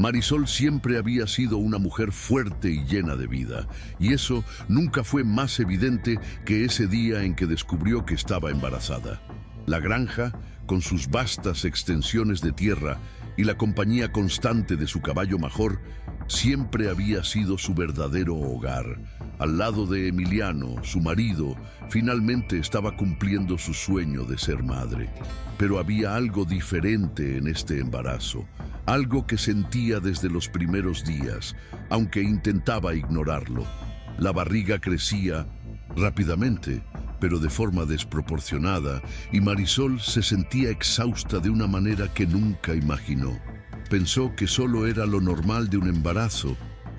Marisol siempre había sido una mujer fuerte y llena de vida, y eso nunca fue más evidente que ese día en que descubrió que estaba embarazada. La granja, con sus vastas extensiones de tierra y la compañía constante de su caballo Major, siempre había sido su verdadero hogar. Al lado de Emiliano, su marido, finalmente estaba cumpliendo su sueño de ser madre. Pero había algo diferente en este embarazo, algo que sentía desde los primeros días, aunque intentaba ignorarlo. La barriga crecía rápidamente, pero de forma desproporcionada, y Marisol se sentía exhausta de una manera que nunca imaginó. Pensó que solo era lo normal de un embarazo,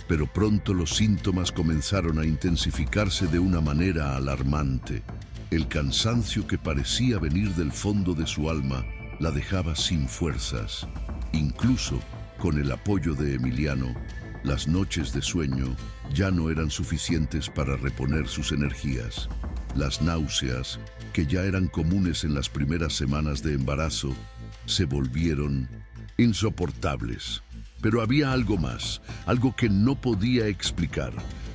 pero pronto los síntomas comenzaron a intensificarse de una manera alarmante. El cansancio que parecía venir del fondo de su alma la dejaba sin fuerzas. Incluso con el apoyo de Emiliano, las noches de sueño ya no eran suficientes para reponer sus energías. Las náuseas, que ya eran comunes en las primeras semanas de embarazo, se volvieron insoportables. Pero había algo más, algo que no podía explicar,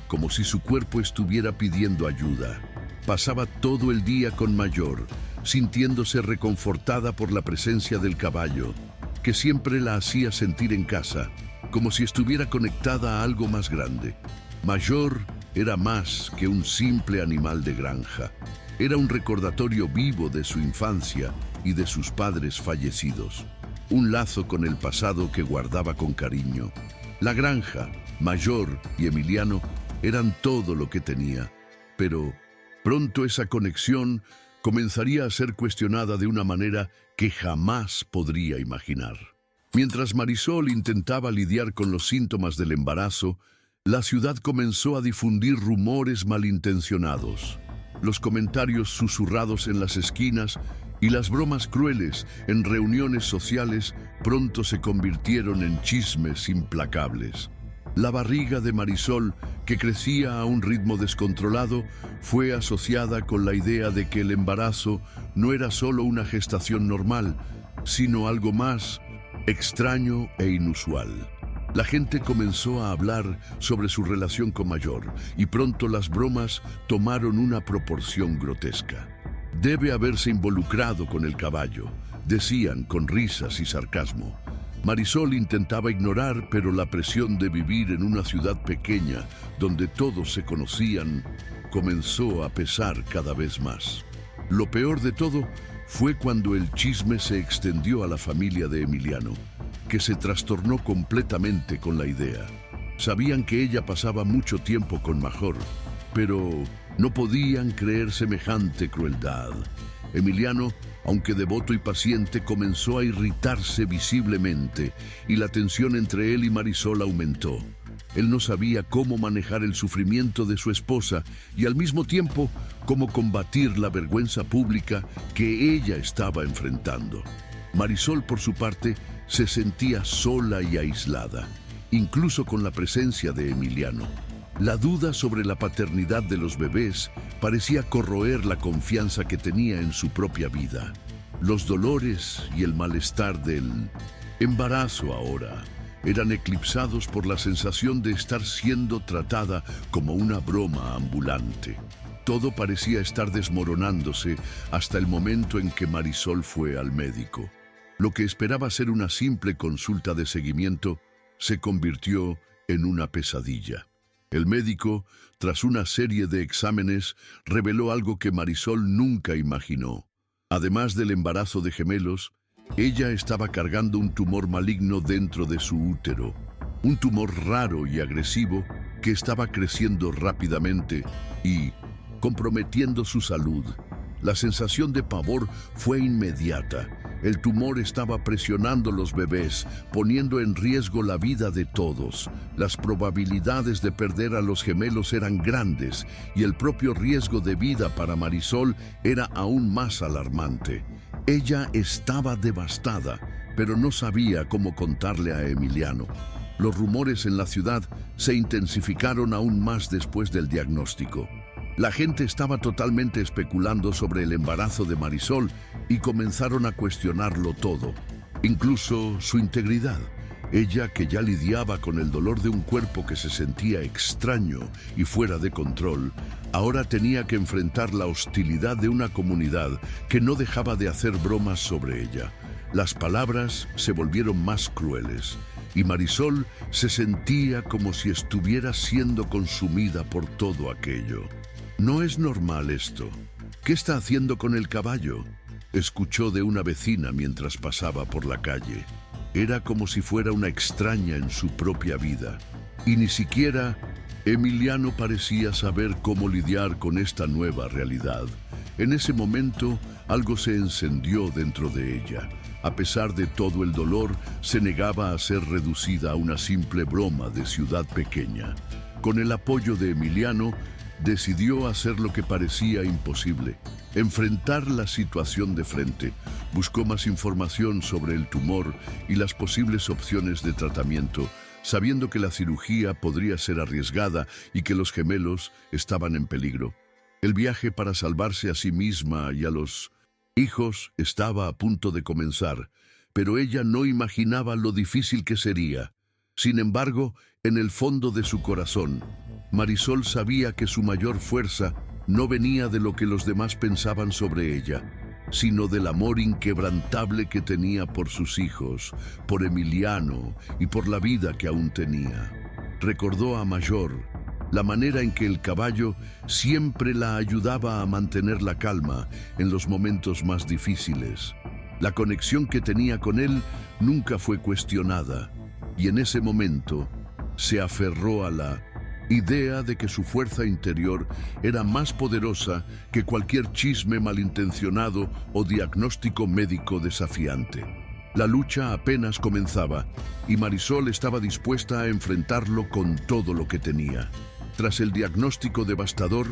como si su cuerpo estuviera pidiendo ayuda. Pasaba todo el día con Major, sintiéndose reconfortada por la presencia del caballo, que siempre la hacía sentir en casa, como si estuviera conectada a algo más grande. Major era más que un simple animal de granja. Era un recordatorio vivo de su infancia y de sus padres fallecidos. Un lazo con el pasado que guardaba con cariño. La granja, Major y Emiliano eran todo lo que tenía, pero pronto esa conexión comenzaría a ser cuestionada de una manera que jamás podría imaginar. Mientras Marisol intentaba lidiar con los síntomas del embarazo, la ciudad comenzó a difundir rumores malintencionados. Los comentarios susurrados en las esquinas y las bromas crueles en reuniones sociales pronto se convirtieron en chismes implacables. La barriga de Marisol, que crecía a un ritmo descontrolado, fue asociada con la idea de que el embarazo no era solo una gestación normal, sino algo más extraño e inusual. La gente comenzó a hablar sobre su relación con Major, y pronto las bromas tomaron una proporción grotesca. Debe haberse involucrado con el caballo, decían con risas y sarcasmo. Marisol intentaba ignorar, pero la presión de vivir en una ciudad pequeña, donde todos se conocían, comenzó a pesar cada vez más. Lo peor de todo fue cuando el chisme se extendió a la familia de Emiliano, que se trastornó completamente con la idea. Sabían que ella pasaba mucho tiempo con Major, pero no podían creer semejante crueldad. Emiliano, aunque devoto y paciente, comenzó a irritarse visiblemente, y la tensión entre él y Marisol aumentó. Él no sabía cómo manejar el sufrimiento de su esposa y al mismo tiempo cómo combatir la vergüenza pública que ella estaba enfrentando. Marisol, por su parte, se sentía sola y aislada, incluso con la presencia de Emiliano. La duda sobre la paternidad de los bebés parecía corroer la confianza que tenía en su propia vida. Los dolores y el malestar del embarazo ahora eran eclipsados por la sensación de estar siendo tratada como una broma ambulante. Todo parecía estar desmoronándose hasta el momento en que Marisol fue al médico. Lo que esperaba ser una simple consulta de seguimiento se convirtió en una pesadilla. El médico, tras una serie de exámenes, reveló algo que Marisol nunca imaginó. Además del embarazo de gemelos, ella estaba cargando un tumor maligno dentro de su útero. Un tumor raro y agresivo que estaba creciendo rápidamente y comprometiendo su salud. La sensación de pavor fue inmediata. El tumor estaba presionando los bebés, poniendo en riesgo la vida de todos. Las probabilidades de perder a los gemelos eran grandes y el propio riesgo de vida para Marisol era aún más alarmante. Ella estaba devastada, pero no sabía cómo contarle a Emiliano. Los rumores en la ciudad se intensificaron aún más después del diagnóstico. La gente estaba totalmente especulando sobre el embarazo de Marisol y comenzaron a cuestionarlo todo, incluso su integridad. Ella, que ya lidiaba con el dolor de un cuerpo que se sentía extraño y fuera de control, ahora tenía que enfrentar la hostilidad de una comunidad que no dejaba de hacer bromas sobre ella. Las palabras se volvieron más crueles y Marisol se sentía como si estuviera siendo consumida por todo aquello. «No es normal esto. ¿Qué está haciendo con el caballo?», escuchó de una vecina mientras pasaba por la calle. Era como si fuera una extraña en su propia vida. Y ni siquiera Emiliano parecía saber cómo lidiar con esta nueva realidad. En ese momento, algo se encendió dentro de ella. A pesar de todo el dolor, se negaba a ser reducida a una simple broma de ciudad pequeña. Con el apoyo de Emiliano, decidió hacer lo que parecía imposible: enfrentar la situación de frente. Buscó más información sobre el tumor y las posibles opciones de tratamiento, sabiendo que la cirugía podría ser arriesgada y que los gemelos estaban en peligro. El viaje para salvarse a sí misma y a los hijos estaba a punto de comenzar, pero ella no imaginaba lo difícil que sería. Sin embargo, en el fondo de su corazón, Marisol sabía que su mayor fuerza no venía de lo que los demás pensaban sobre ella, sino del amor inquebrantable que tenía por sus hijos, por Emiliano y por la vida que aún tenía. Recordó a Mayor, la manera en que el caballo siempre la ayudaba a mantener la calma en los momentos más difíciles. La conexión que tenía con él nunca fue cuestionada, y en ese momento se aferró a la idea de que su fuerza interior era más poderosa que cualquier chisme malintencionado o diagnóstico médico desafiante. La lucha apenas comenzaba y Marisol estaba dispuesta a enfrentarlo con todo lo que tenía. Tras el diagnóstico devastador,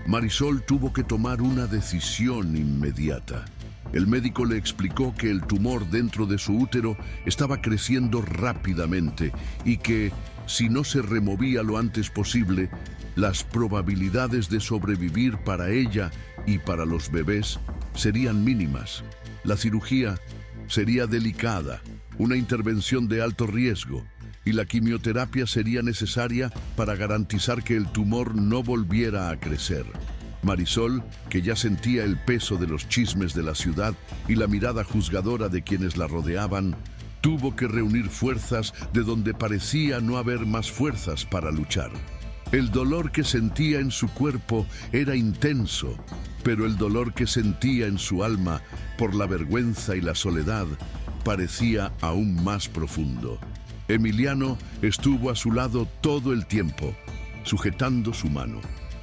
Marisol tuvo que tomar una decisión inmediata. El médico le explicó que el tumor dentro de su útero estaba creciendo rápidamente y que, si no se removía lo antes posible, las probabilidades de sobrevivir para ella y para los bebés serían mínimas. La cirugía sería delicada, una intervención de alto riesgo, y la quimioterapia sería necesaria para garantizar que el tumor no volviera a crecer. Marisol, que ya sentía el peso de los chismes de la ciudad y la mirada juzgadora de quienes la rodeaban, tuvo que reunir fuerzas de donde parecía no haber más fuerzas para luchar. El dolor que sentía en su cuerpo era intenso, pero el dolor que sentía en su alma por la vergüenza y la soledad parecía aún más profundo. Emiliano estuvo a su lado todo el tiempo, sujetando su mano,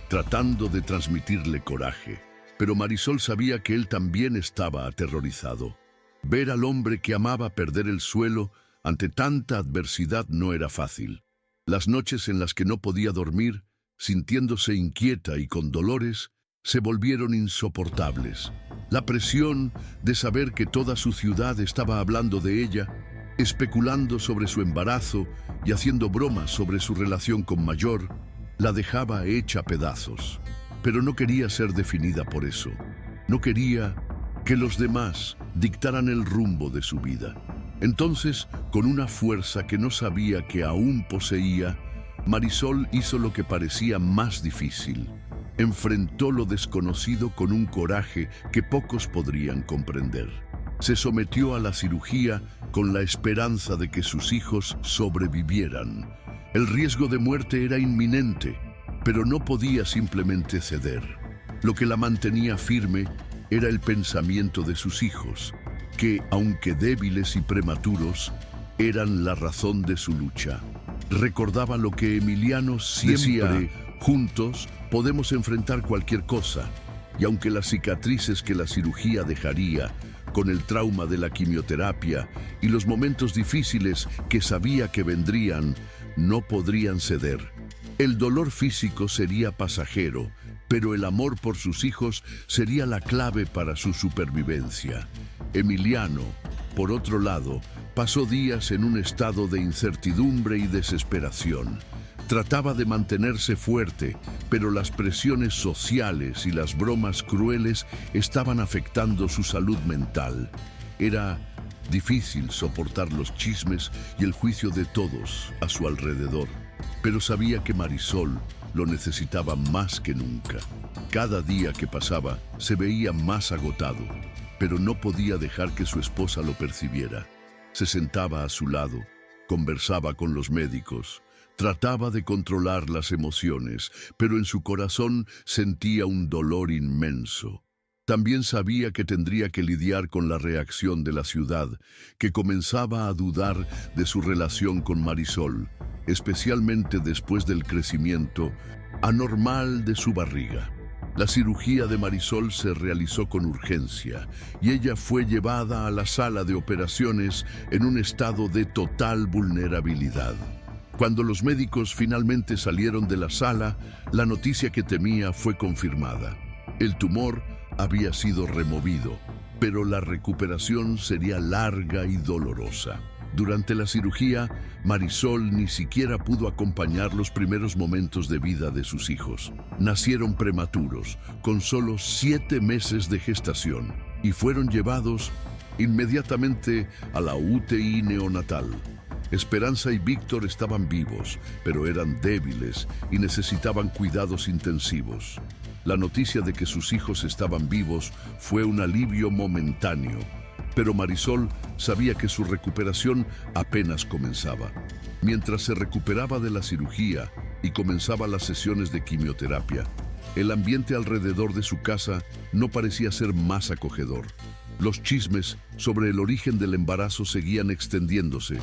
tratando de transmitirle coraje. Pero Marisol sabía que él también estaba aterrorizado. Ver al hombre que amaba perder el suelo ante tanta adversidad no era fácil. Las noches en las que no podía dormir, sintiéndose inquieta y con dolores, se volvieron insoportables. La presión de saber que toda su ciudad estaba hablando de ella, especulando sobre su embarazo y haciendo bromas sobre su relación con Mayor, la dejaba hecha pedazos. Pero no quería ser definida por eso. No quería que los demás dictaran el rumbo de su vida. Entonces, con una fuerza que no sabía que aún poseía, Marisol hizo lo que parecía más difícil. Enfrentó lo desconocido con un coraje que pocos podrían comprender. Se sometió a la cirugía con la esperanza de que sus hijos sobrevivieran. El riesgo de muerte era inminente, pero no podía simplemente ceder. Lo que la mantenía firme era el pensamiento de sus hijos, que, aunque débiles y prematuros, eran la razón de su lucha. Recordaba lo que Emiliano siempre decía: juntos podemos enfrentar cualquier cosa, y aunque las cicatrices que la cirugía dejaría, con el trauma de la quimioterapia y los momentos difíciles que sabía que vendrían, no podrían ceder. El dolor físico sería pasajero, pero el amor por sus hijos sería la clave para su supervivencia. Emiliano, por otro lado, pasó días en un estado de incertidumbre y desesperación. Trataba de mantenerse fuerte, pero las presiones sociales y las bromas crueles estaban afectando su salud mental. Era Difícil soportar los chismes y el juicio de todos a su alrededor, pero sabía que Marisol lo necesitaba más que nunca. Cada día que pasaba se veía más agotado, pero no podía dejar que su esposa lo percibiera. Se sentaba a su lado, conversaba con los médicos, trataba de controlar las emociones, pero en su corazón sentía un dolor inmenso. También sabía que tendría que lidiar con la reacción de la ciudad, que comenzaba a dudar de su relación con Marisol, especialmente después del crecimiento anormal de su barriga. La cirugía de Marisol se realizó con urgencia y ella fue llevada a la sala de operaciones en un estado de total vulnerabilidad. Cuando los médicos finalmente salieron de la sala, la noticia que temía fue confirmada. El tumor había sido removido, pero la recuperación sería larga y dolorosa. Durante la cirugía, Marisol ni siquiera pudo acompañar los primeros momentos de vida de sus hijos. Nacieron prematuros, con solo 7 meses de gestación, y fueron llevados inmediatamente a la UTI neonatal. Esperanza y Víctor estaban vivos, pero eran débiles y necesitaban cuidados intensivos. La noticia de que sus hijos estaban vivos fue un alivio momentáneo, pero Marisol sabía que su recuperación apenas comenzaba. Mientras se recuperaba de la cirugía y comenzaba las sesiones de quimioterapia, el ambiente alrededor de su casa no parecía ser más acogedor. Los chismes sobre el origen del embarazo seguían extendiéndose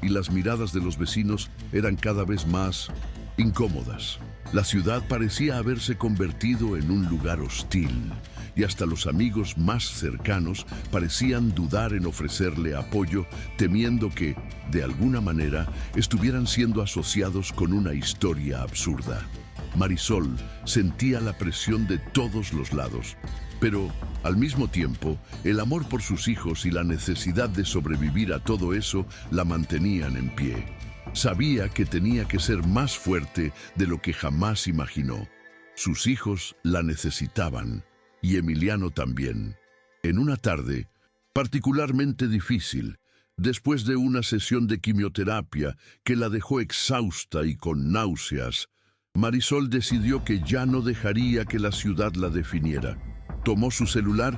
y las miradas de los vecinos eran cada vez más incómodas. La ciudad parecía haberse convertido en un lugar hostil y hasta los amigos más cercanos parecían dudar en ofrecerle apoyo, temiendo que, de alguna manera, estuvieran siendo asociados con una historia absurda. Marisol sentía la presión de todos los lados, pero, al mismo tiempo, el amor por sus hijos y la necesidad de sobrevivir a todo eso la mantenían en pie. Sabía que tenía que ser más fuerte de lo que jamás imaginó. Sus hijos la necesitaban, y Emiliano también. En una tarde particularmente difícil, después de una sesión de quimioterapia que la dejó exhausta y con náuseas, Marisol decidió que ya no dejaría que la ciudad la definiera. Tomó su celular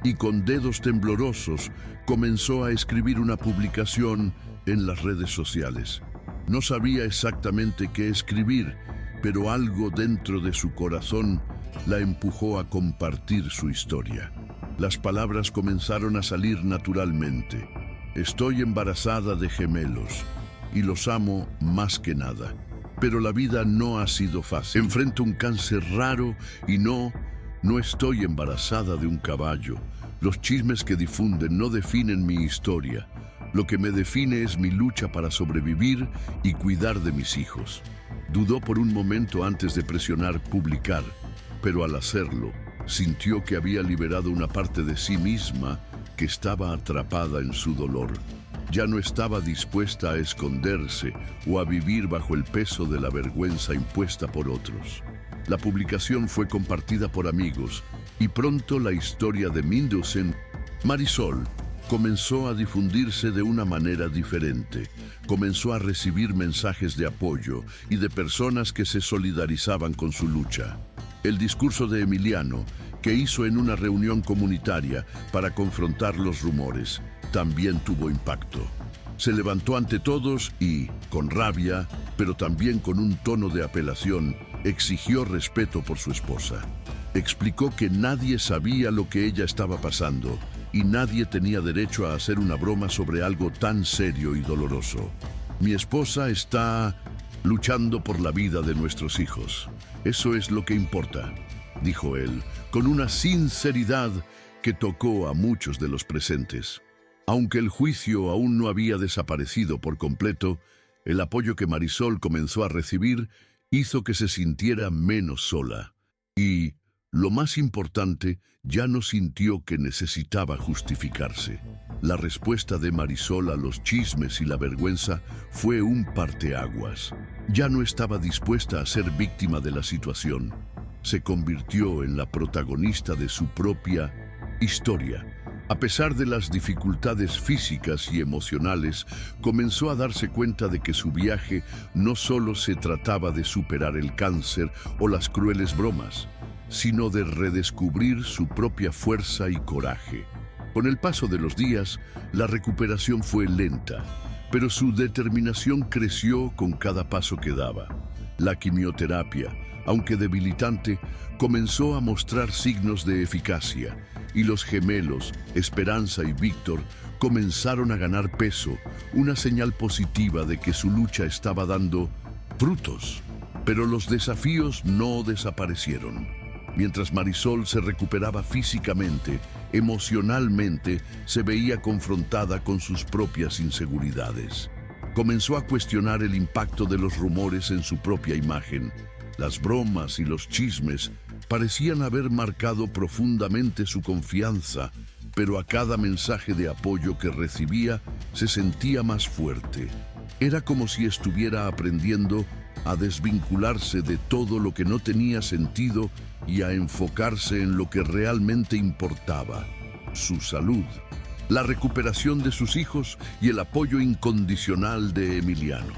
y con dedos temblorosos comenzó a escribir una publicación en las redes sociales. No sabía exactamente qué escribir, pero algo dentro de su corazón la empujó a compartir su historia. Las palabras comenzaron a salir naturalmente. Estoy embarazada de gemelos y los amo más que nada. Pero la vida no ha sido fácil. Enfrento un cáncer raro y no estoy embarazada de un caballo. Los chismes que difunden no definen mi historia. Lo que me define es mi lucha para sobrevivir y cuidar de mis hijos. Dudó por un momento antes de presionar publicar, pero al hacerlo, sintió que había liberado una parte de sí misma que estaba atrapada en su dolor. Ya no estaba dispuesta a esconderse o a vivir bajo el peso de la vergüenza impuesta por otros. La publicación fue compartida por amigos y pronto la historia de Mindausen, Marisol, comenzó a difundirse de una manera diferente. Comenzó a recibir mensajes de apoyo y de personas que se solidarizaban con su lucha. El discurso de Emiliano, que hizo en una reunión comunitaria para confrontar los rumores, también tuvo impacto. Se levantó ante todos y, con rabia, pero también con un tono de apelación, exigió respeto por su esposa. Explicó que nadie sabía lo que ella estaba pasando y nadie tenía derecho a hacer una broma sobre algo tan serio y doloroso. Mi esposa está luchando por la vida de nuestros hijos. Eso es lo que importa, dijo él, con una sinceridad que tocó a muchos de los presentes. Aunque el juicio aún no había desaparecido por completo, el apoyo que Marisol comenzó a recibir hizo que se sintiera menos sola. Y, lo más importante, ya no sintió que necesitaba justificarse. La respuesta de Marisol a los chismes y la vergüenza fue un parteaguas. Ya no estaba dispuesta a ser víctima de la situación. Se convirtió en la protagonista de su propia historia. A pesar de las dificultades físicas y emocionales, comenzó a darse cuenta de que su viaje no solo se trataba de superar el cáncer o las crueles bromas, sino de redescubrir su propia fuerza y coraje. Con el paso de los días, la recuperación fue lenta, pero su determinación creció con cada paso que daba. La quimioterapia, aunque debilitante, comenzó a mostrar signos de eficacia, y los gemelos, Esperanza y Víctor, comenzaron a ganar peso, una señal positiva de que su lucha estaba dando frutos. Pero los desafíos no desaparecieron. Mientras Marisol se recuperaba físicamente, emocionalmente se veía confrontada con sus propias inseguridades. Comenzó a cuestionar el impacto de los rumores en su propia imagen. Las bromas y los chismes parecían haber marcado profundamente su confianza, pero a cada mensaje de apoyo que recibía se sentía más fuerte. Era como si estuviera aprendiendo a desvincularse de todo lo que no tenía sentido y a enfocarse en lo que realmente importaba: su salud, la recuperación de sus hijos y el apoyo incondicional de Emiliano.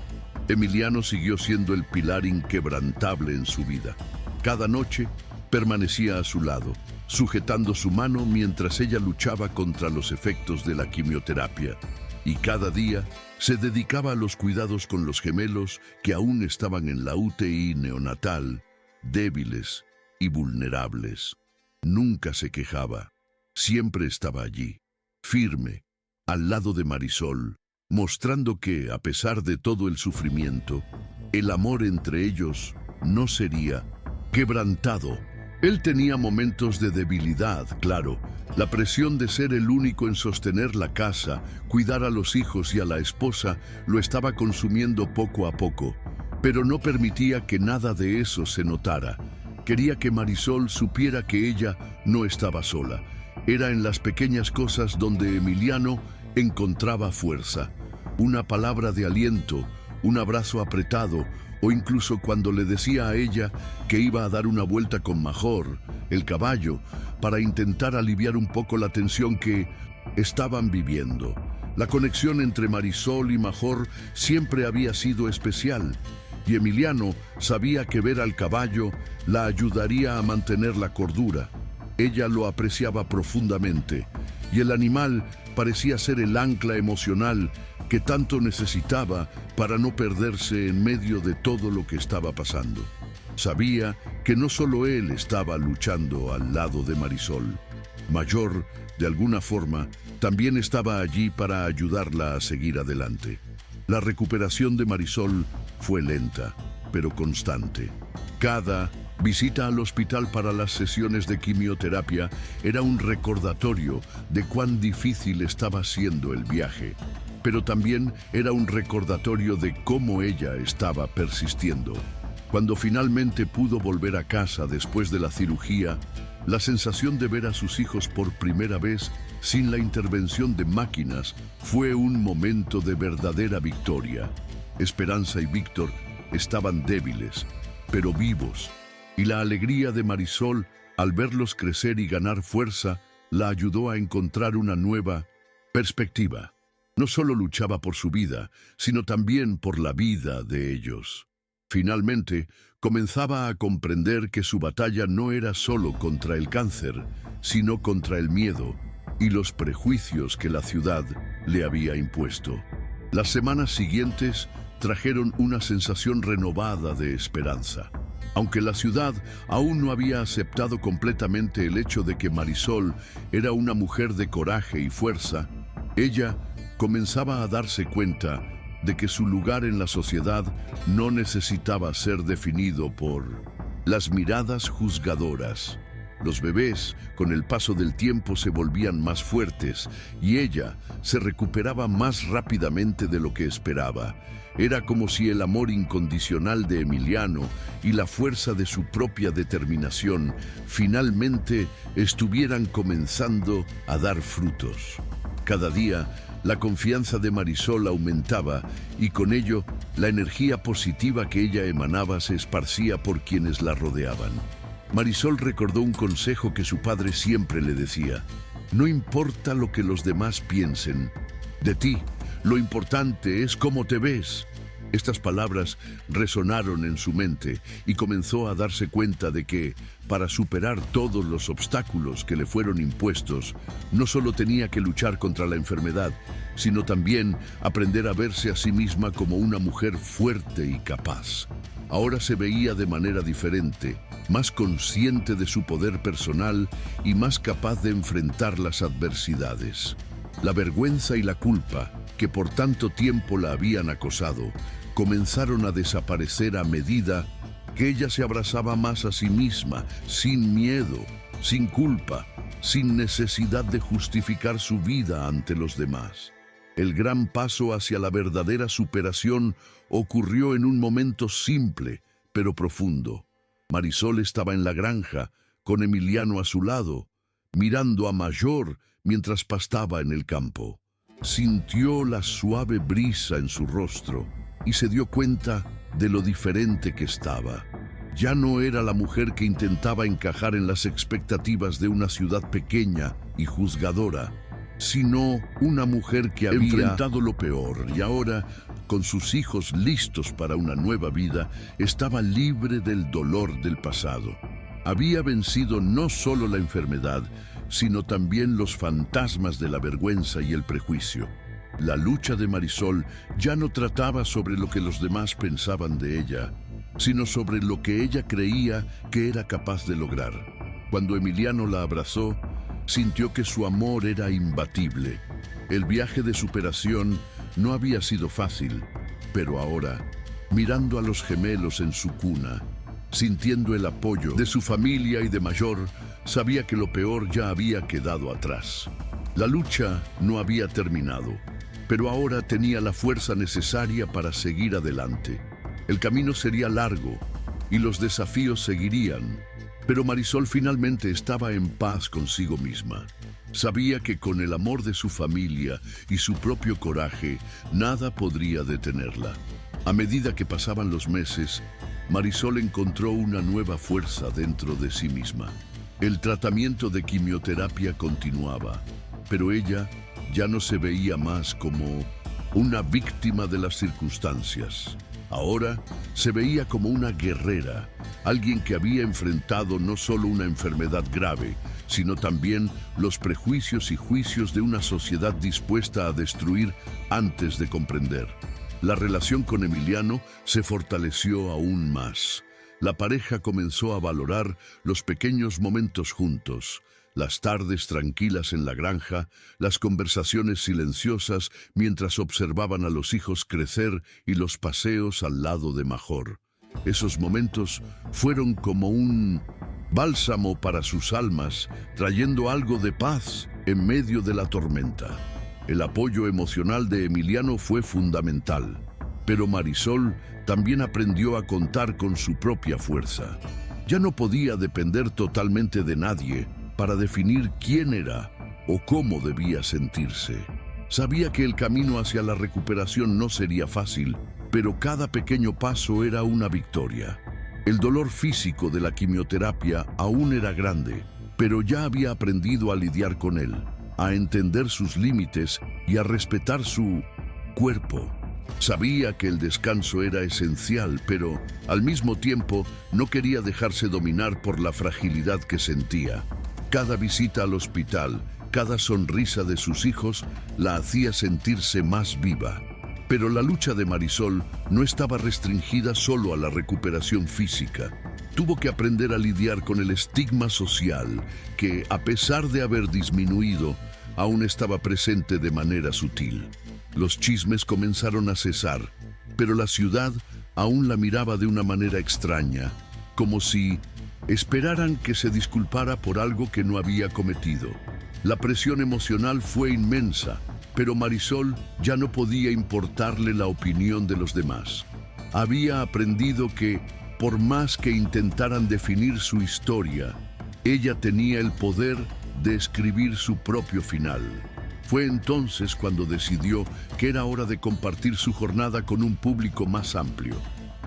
Emiliano siguió siendo el pilar inquebrantable en su vida. Cada noche permanecía a su lado, sujetando su mano mientras ella luchaba contra los efectos de la quimioterapia. Y cada día se dedicaba a los cuidados con los gemelos que aún estaban en la UTI neonatal, débiles y vulnerables. Nunca se quejaba, siempre estaba allí, firme, al lado de Marisol, mostrando que, a pesar de todo el sufrimiento, el amor entre ellos no sería quebrantado. Él tenía momentos de debilidad, claro. La presión de ser el único en sostener la casa, cuidar a los hijos y a la esposa, lo estaba consumiendo poco a poco. Pero no permitía que nada de eso se notara. Quería que Marisol supiera que ella no estaba sola. Era en las pequeñas cosas donde Emiliano encontraba fuerza. Una palabra de aliento, un abrazo apretado, o incluso cuando le decía a ella que iba a dar una vuelta con Major, el caballo, para intentar aliviar un poco la tensión que estaban viviendo. La conexión entre Marisol y Major siempre había sido especial, y Emiliano sabía que ver al caballo la ayudaría a mantener la cordura. Ella lo apreciaba profundamente, y el animal parecía ser el ancla emocional que tanto necesitaba para no perderse en medio de todo lo que estaba pasando. Sabía que no solo él estaba luchando al lado de Marisol. Major, de alguna forma, también estaba allí para ayudarla a seguir adelante. La recuperación de Marisol fue lenta, pero constante. Cada visita al hospital para las sesiones de quimioterapia era un recordatorio de cuán difícil estaba siendo el viaje, pero también era un recordatorio de cómo ella estaba persistiendo. Cuando finalmente pudo volver a casa después de la cirugía, la sensación de ver a sus hijos por primera vez sin la intervención de máquinas fue un momento de verdadera victoria. Esperanza y Víctor estaban débiles, pero vivos, y la alegría de Marisol al verlos crecer y ganar fuerza la ayudó a encontrar una nueva perspectiva. No solo luchaba por su vida, sino también por la vida de ellos. Finalmente, comenzaba a comprender que su batalla no era solo contra el cáncer, sino contra el miedo y los prejuicios que la ciudad le había impuesto. Las semanas siguientes trajeron una sensación renovada de esperanza. Aunque la ciudad aún no había aceptado completamente el hecho de que Marisol era una mujer de coraje y fuerza, ella comenzaba a darse cuenta de que su lugar en la sociedad no necesitaba ser definido por las miradas juzgadoras. Los bebés, con el paso del tiempo, se volvían más fuertes y ella se recuperaba más rápidamente de lo que esperaba. Era como si el amor incondicional de Emiliano y la fuerza de su propia determinación finalmente estuvieran comenzando a dar frutos. Cada día, la confianza de Marisol aumentaba y con ello, la energía positiva que ella emanaba se esparcía por quienes la rodeaban. Marisol recordó un consejo que su padre siempre le decía: no importa lo que los demás piensen de ti, lo importante es cómo te ves. Estas palabras resonaron en su mente y comenzó a darse cuenta de que, para superar todos los obstáculos que le fueron impuestos, no solo tenía que luchar contra la enfermedad, sino también aprender a verse a sí misma como una mujer fuerte y capaz. Ahora se veía de manera diferente, más consciente de su poder personal y más capaz de enfrentar las adversidades. La vergüenza y la culpa, que por tanto tiempo la habían acosado, comenzaron a desaparecer a medida que ella se abrazaba más a sí misma, sin miedo, sin culpa, sin necesidad de justificar su vida ante los demás. El gran paso hacia la verdadera superación ocurrió en un momento simple, pero profundo. Marisol estaba en la granja, con Emiliano a su lado, mirando a Mayor mientras pastaba en el campo. Sintió la suave brisa en su rostro y se dio cuenta de lo diferente que estaba. Ya no era la mujer que intentaba encajar en las expectativas de una ciudad pequeña y juzgadora, sino una mujer que había enfrentado lo peor y ahora, con sus hijos listos para una nueva vida, estaba libre del dolor del pasado. Había vencido no solo la enfermedad, sino también los fantasmas de la vergüenza y el prejuicio. La lucha de Marisol ya no trataba sobre lo que los demás pensaban de ella, sino sobre lo que ella creía que era capaz de lograr. Cuando Emiliano la abrazó, sintió que su amor era imbatible. El viaje de superación no había sido fácil, pero ahora, mirando a los gemelos en su cuna, sintiendo el apoyo de su familia y de Mayor, sabía que lo peor ya había quedado atrás. La lucha no había terminado, pero ahora tenía la fuerza necesaria para seguir adelante. El camino sería largo y los desafíos seguirían, pero Marisol finalmente estaba en paz consigo misma. Sabía que con el amor de su familia y su propio coraje, nada podría detenerla. A medida que pasaban los meses, Marisol encontró una nueva fuerza dentro de sí misma. El tratamiento de quimioterapia continuaba, pero ella ya no se veía más como una víctima de las circunstancias. Ahora se veía como una guerrera, alguien que había enfrentado no solo una enfermedad grave, sino también los prejuicios y juicios de una sociedad dispuesta a destruir antes de comprender. La relación con Emiliano se fortaleció aún más. La pareja comenzó a valorar los pequeños momentos juntos, las tardes tranquilas en la granja, las conversaciones silenciosas mientras observaban a los hijos crecer y los paseos al lado de Major. Esos momentos fueron como un bálsamo para sus almas, trayendo algo de paz en medio de la tormenta. El apoyo emocional de Emiliano fue fundamental, pero Marisol también aprendió a contar con su propia fuerza. Ya no podía depender totalmente de nadie para definir quién era o cómo debía sentirse. Sabía que el camino hacia la recuperación no sería fácil, pero cada pequeño paso era una victoria. El dolor físico de la quimioterapia aún era grande, pero ya había aprendido a lidiar con él, a entender sus límites y a respetar su cuerpo. Sabía que el descanso era esencial, pero al mismo tiempo no quería dejarse dominar por la fragilidad que sentía. Cada visita al hospital, cada sonrisa de sus hijos la hacía sentirse más viva. Pero la lucha de Marisol no estaba restringida solo a la recuperación física. Tuvo que aprender a lidiar con el estigma social que, a pesar de haber disminuido, aún estaba presente de manera sutil. Los chismes comenzaron a cesar, pero la ciudad aún la miraba de una manera extraña, como si esperaran que se disculpara por algo que no había cometido. La presión emocional fue inmensa, pero Marisol ya no podía importarle la opinión de los demás. Había aprendido que, por más que intentaran definir su historia, ella tenía el poder de escribir su propio final. Fue entonces cuando decidió que era hora de compartir su jornada con un público más amplio.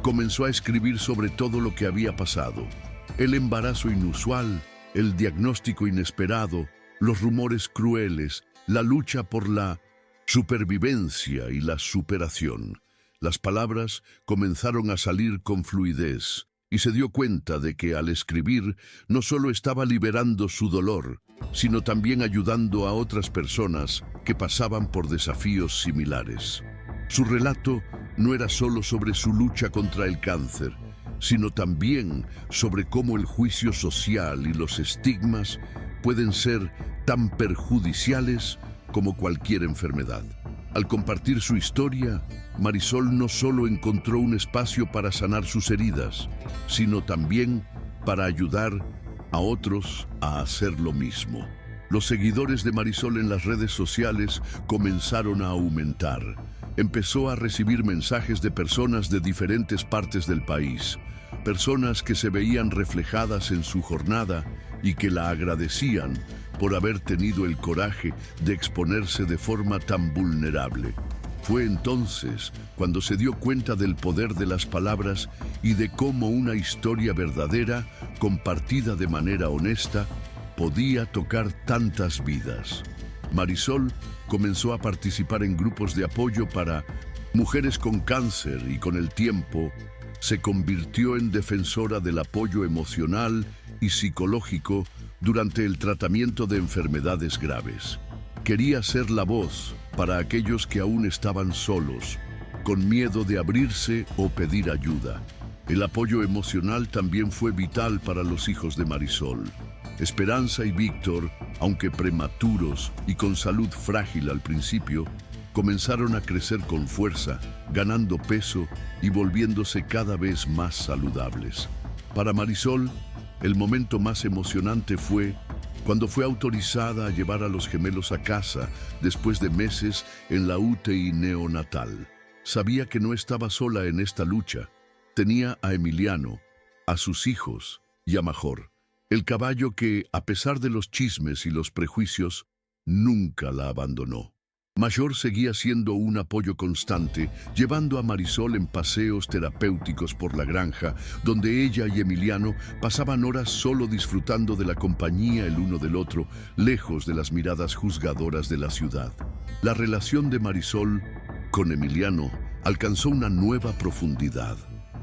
Comenzó a escribir sobre todo lo que había pasado, El embarazo inusual, el diagnóstico inesperado, los rumores crueles, la lucha por la supervivencia y la superación. Las palabras comenzaron a salir con fluidez y se dio cuenta de que al escribir no solo estaba liberando su dolor, sino también ayudando a otras personas que pasaban por desafíos similares. Su relato no era solo sobre su lucha contra el cáncer, sino también sobre cómo el juicio social y los estigmas pueden ser tan perjudiciales como cualquier enfermedad. Al compartir su historia, Marisol no solo encontró un espacio para sanar sus heridas, sino también para ayudar a otros a hacer lo mismo. Los seguidores de Marisol en las redes sociales comenzaron a aumentar. Empezó a recibir mensajes de personas de diferentes partes del país, personas que se veían reflejadas en su jornada y que la agradecían por haber tenido el coraje de exponerse de forma tan vulnerable. Fue entonces cuando se dio cuenta del poder de las palabras y de cómo una historia verdadera, compartida de manera honesta, podía tocar tantas vidas. Marisol comenzó a participar en grupos de apoyo para mujeres con cáncer y con el tiempo se convirtió en defensora del apoyo emocional y psicológico durante el tratamiento de enfermedades graves. Quería ser la voz para aquellos que aún estaban solos, con miedo de abrirse o pedir ayuda. El apoyo emocional también fue vital para los hijos de Marisol. Esperanza y Víctor, aunque prematuros y con salud frágil al principio, comenzaron a crecer con fuerza, ganando peso y volviéndose cada vez más saludables. Para Marisol, el momento más emocionante fue cuando fue autorizada a llevar a los gemelos a casa después de meses en la UTI neonatal. Sabía que no estaba sola en esta lucha. Tenía a Emiliano, a sus hijos y a Major, el caballo que, a pesar de los chismes y los prejuicios, nunca la abandonó. Major seguía siendo un apoyo constante, llevando a Marisol en paseos terapéuticos por la granja, donde ella y Emiliano pasaban horas solo disfrutando de la compañía el uno del otro, lejos de las miradas juzgadoras de la ciudad. La relación de Marisol con Emiliano alcanzó una nueva profundidad.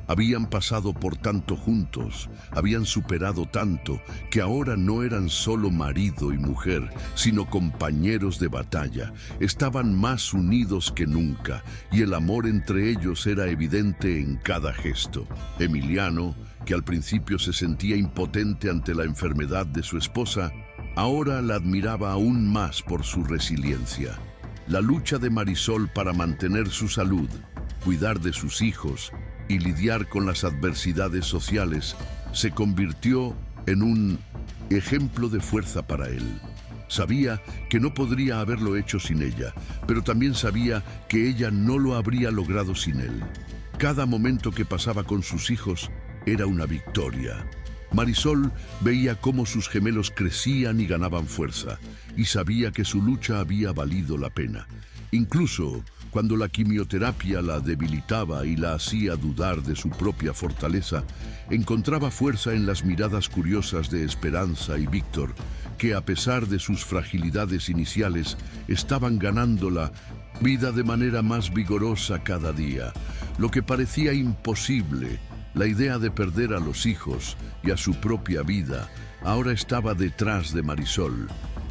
Habían pasado por tanto juntos, habían superado tanto, que ahora no eran solo marido y mujer, sino compañeros de batalla. Estaban más unidos que nunca, y el amor entre ellos era evidente en cada gesto. Emiliano, que al principio se sentía impotente ante la enfermedad de su esposa, ahora la admiraba aún más por su resiliencia. La lucha de Marisol para mantener su salud, cuidar de sus hijos y lidiar con las adversidades sociales se convirtió en un ejemplo de fuerza para él. Sabía que no podría haberlo hecho sin ella, pero también sabía que ella no lo habría logrado sin él. Cada momento que pasaba con sus hijos era una victoria. Marisol veía cómo sus gemelos crecían y ganaban fuerza, y sabía que su lucha había valido la pena. Incluso cuando la quimioterapia la debilitaba y la hacía dudar de su propia fortaleza, encontraba fuerza en las miradas curiosas de Esperanza y Víctor, que a pesar de sus fragilidades iniciales, estaban ganando la vida de manera más vigorosa cada día. Lo que parecía imposible, la idea de perder a los hijos y a su propia vida, ahora estaba detrás de Marisol,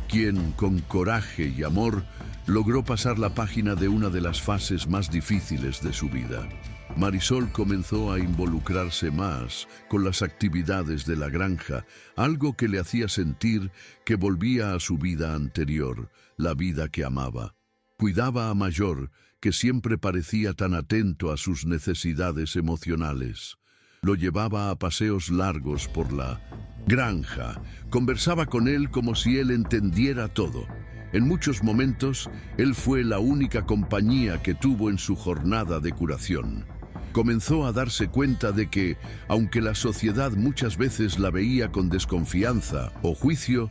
quien, con coraje y amor, logró pasar la página de una de las fases más difíciles de su vida. Marisol comenzó a involucrarse más con las actividades de la granja, algo que le hacía sentir que volvía a su vida anterior, la vida que amaba. Cuidaba a Major, que siempre parecía tan atento a sus necesidades emocionales. Lo llevaba a paseos largos por la granja, conversaba con él como si él entendiera todo. En muchos momentos, él fue la única compañía que tuvo en su jornada de curación. Comenzó a darse cuenta de que, aunque la sociedad muchas veces la veía con desconfianza o juicio,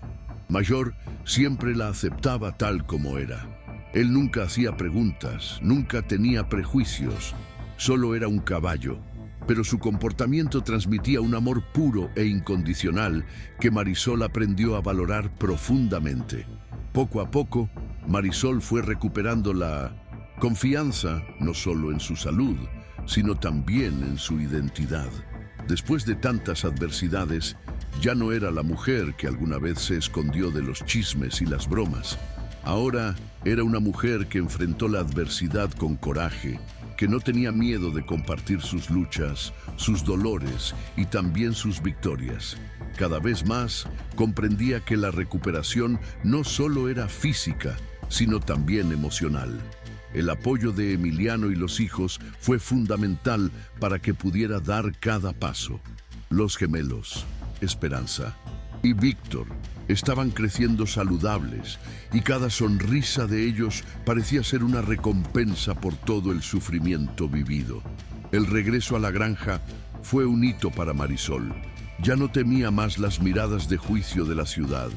Major siempre la aceptaba tal como era. Él nunca hacía preguntas, nunca tenía prejuicios, solo era un caballo, pero su comportamiento transmitía un amor puro e incondicional que Marisol aprendió a valorar profundamente. Poco a poco, Marisol fue recuperando la confianza no solo en su salud, sino también en su identidad. Después de tantas adversidades, ya no era la mujer que alguna vez se escondió de los chismes y las bromas. Ahora era una mujer que enfrentó la adversidad con coraje, que no tenía miedo de compartir sus luchas, sus dolores y también sus victorias. Cada vez más comprendía que la recuperación no solo era física, sino también emocional. El apoyo de Emiliano y los hijos fue fundamental para que pudiera dar cada paso. Los gemelos, Esperanza y Víctor, estaban creciendo saludables y cada sonrisa de ellos parecía ser una recompensa por todo el sufrimiento vivido. El regreso a la granja fue un hito para Marisol. Ya no temía más las miradas de juicio de la ciudad.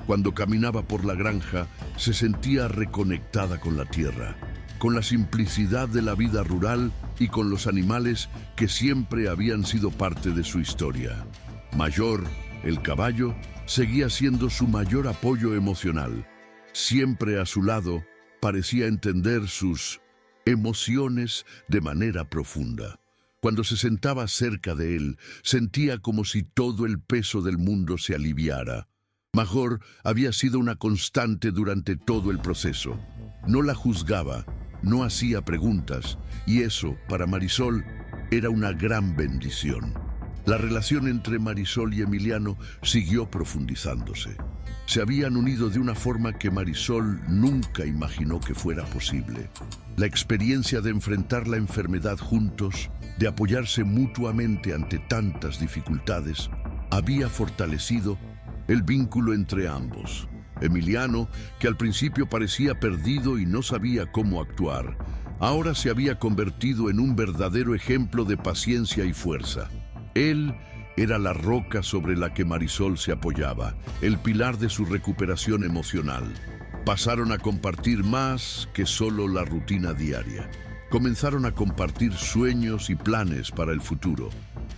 Cuando caminaba por la granja, se sentía reconectada con la tierra, con la simplicidad de la vida rural y con los animales que siempre habían sido parte de su historia. Mayor, el caballo, seguía siendo su mayor apoyo emocional. Siempre a su lado, parecía entender sus emociones de manera profunda. Cuando se sentaba cerca de él, sentía como si todo el peso del mundo se aliviara. Major había sido una constante durante todo el proceso. No la juzgaba, no hacía preguntas, y eso, para Marisol, era una gran bendición. La relación entre Marisol y Emiliano siguió profundizándose. Se habían unido de una forma que Marisol nunca imaginó que fuera posible. La experiencia de enfrentar la enfermedad juntos, de apoyarse mutuamente ante tantas dificultades, había fortalecido el vínculo entre ambos. Emiliano, que al principio parecía perdido y no sabía cómo actuar, ahora se había convertido en un verdadero ejemplo de paciencia y fuerza. Él era la roca sobre la que Marisol se apoyaba, el pilar de su recuperación emocional. Pasaron a compartir más que solo la rutina diaria. Comenzaron a compartir sueños y planes para el futuro,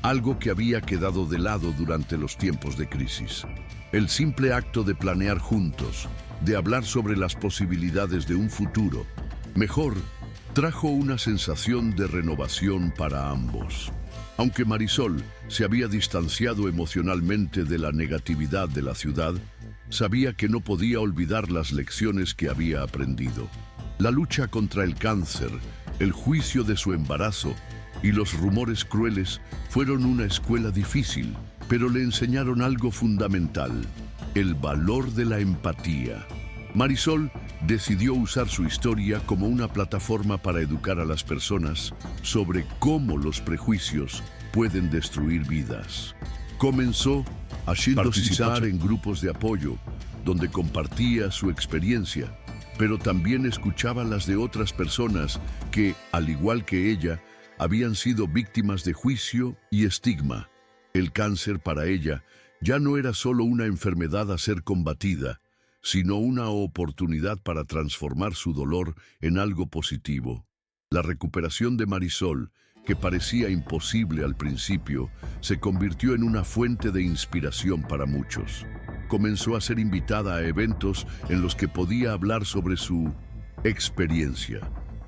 algo que había quedado de lado durante los tiempos de crisis. El simple acto de planear juntos, de hablar sobre las posibilidades de un futuro mejor, trajo una sensación de renovación para ambos. Aunque Marisol se había distanciado emocionalmente de la negatividad de la ciudad, sabía que no podía olvidar las lecciones que había aprendido. La lucha contra el cáncer, el juicio de su embarazo y los rumores crueles fueron una escuela difícil, pero le enseñaron algo fundamental: el valor de la empatía. Marisol decidió usar su historia como una plataforma para educar a las personas sobre cómo los prejuicios pueden destruir vidas. Comenzó a participar en grupos de apoyo, donde compartía su experiencia, pero también escuchaba las de otras personas que, al igual que ella, habían sido víctimas de juicio y estigma. El cáncer para ella ya no era solo una enfermedad a ser combatida, sino una oportunidad para transformar su dolor en algo positivo. La recuperación de Marisol, que parecía imposible al principio, se convirtió en una fuente de inspiración para muchos. Comenzó a ser invitada a eventos en los que podía hablar sobre su experiencia,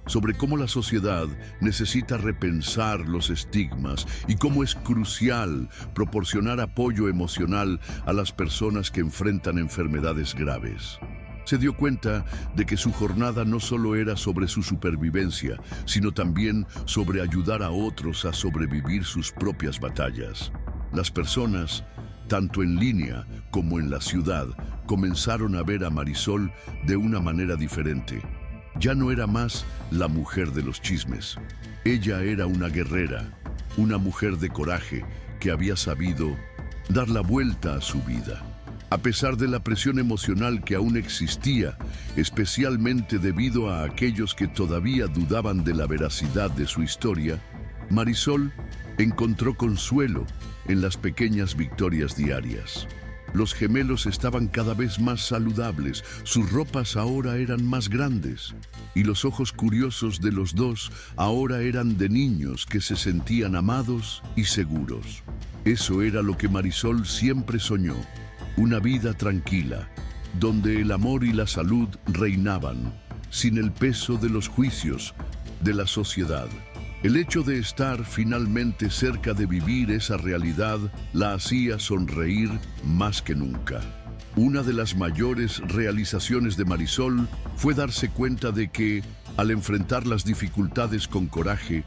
sobre cómo la sociedad necesita repensar los estigmas y cómo es crucial proporcionar apoyo emocional a las personas que enfrentan enfermedades graves. Se dio cuenta de que su jornada no solo era sobre su supervivencia, sino también sobre ayudar a otros a sobrevivir sus propias batallas. Las personas, tanto en línea como en la ciudad, comenzaron a ver a Marisol de una manera diferente. Ya no era más la mujer de los chismes. Ella era una guerrera, una mujer de coraje que había sabido dar la vuelta a su vida. A pesar de la presión emocional que aún existía, especialmente debido a aquellos que todavía dudaban de la veracidad de su historia, Marisol encontró consuelo en las pequeñas victorias diarias. Los gemelos estaban cada vez más saludables, sus ropas ahora eran más grandes, y los ojos curiosos de los dos ahora eran de niños que se sentían amados y seguros. Eso era lo que Marisol siempre soñó, una vida tranquila, donde el amor y la salud reinaban, sin el peso de los juicios de la sociedad. El hecho de estar finalmente cerca de vivir esa realidad la hacía sonreír más que nunca. Una de las mayores realizaciones de Marisol fue darse cuenta de que, al enfrentar las dificultades con coraje,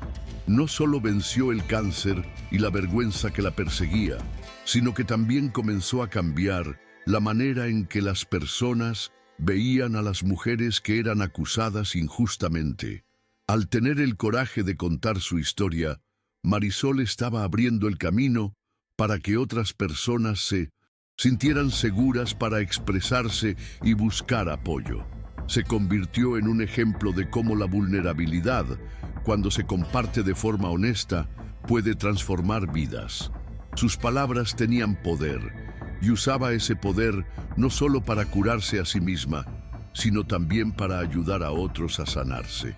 no solo venció el cáncer y la vergüenza que la perseguía, sino que también comenzó a cambiar la manera en que las personas veían a las mujeres que eran acusadas injustamente. Al tener el coraje de contar su historia, Marisol estaba abriendo el camino para que otras personas se sintieran seguras para expresarse y buscar apoyo. Se convirtió en un ejemplo de cómo la vulnerabilidad, cuando se comparte de forma honesta, puede transformar vidas. Sus palabras tenían poder, y usaba ese poder no solo para curarse a sí misma, sino también para ayudar a otros a sanarse.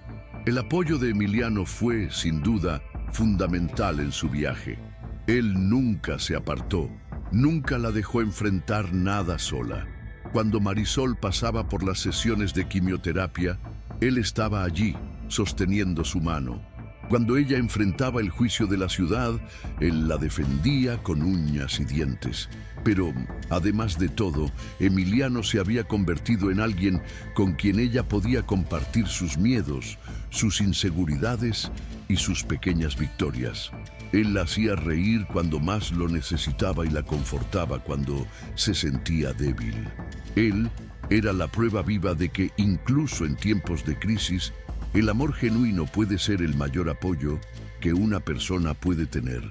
El apoyo de Emiliano fue, sin duda, fundamental en su viaje. Él nunca se apartó, nunca la dejó enfrentar nada sola. Cuando Marisol pasaba por las sesiones de quimioterapia, él estaba allí, sosteniendo su mano. Cuando ella enfrentaba el juicio de la ciudad, él la defendía con uñas y dientes. Pero, además de todo, Emiliano se había convertido en alguien con quien ella podía compartir sus miedos, sus inseguridades y sus pequeñas victorias. Él la hacía reír cuando más lo necesitaba y la confortaba cuando se sentía débil. Él era la prueba viva de que, incluso en tiempos de crisis, el amor genuino puede ser el mayor apoyo que una persona puede tener.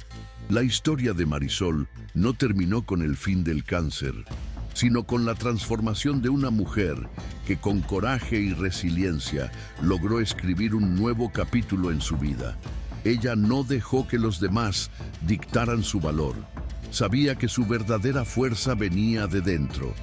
La historia de Marisol no terminó con el fin del cáncer, sino con la transformación de una mujer que con coraje y resiliencia logró escribir un nuevo capítulo en su vida. Ella no dejó que los demás dictaran su valor. Sabía que su verdadera fuerza venía de dentro.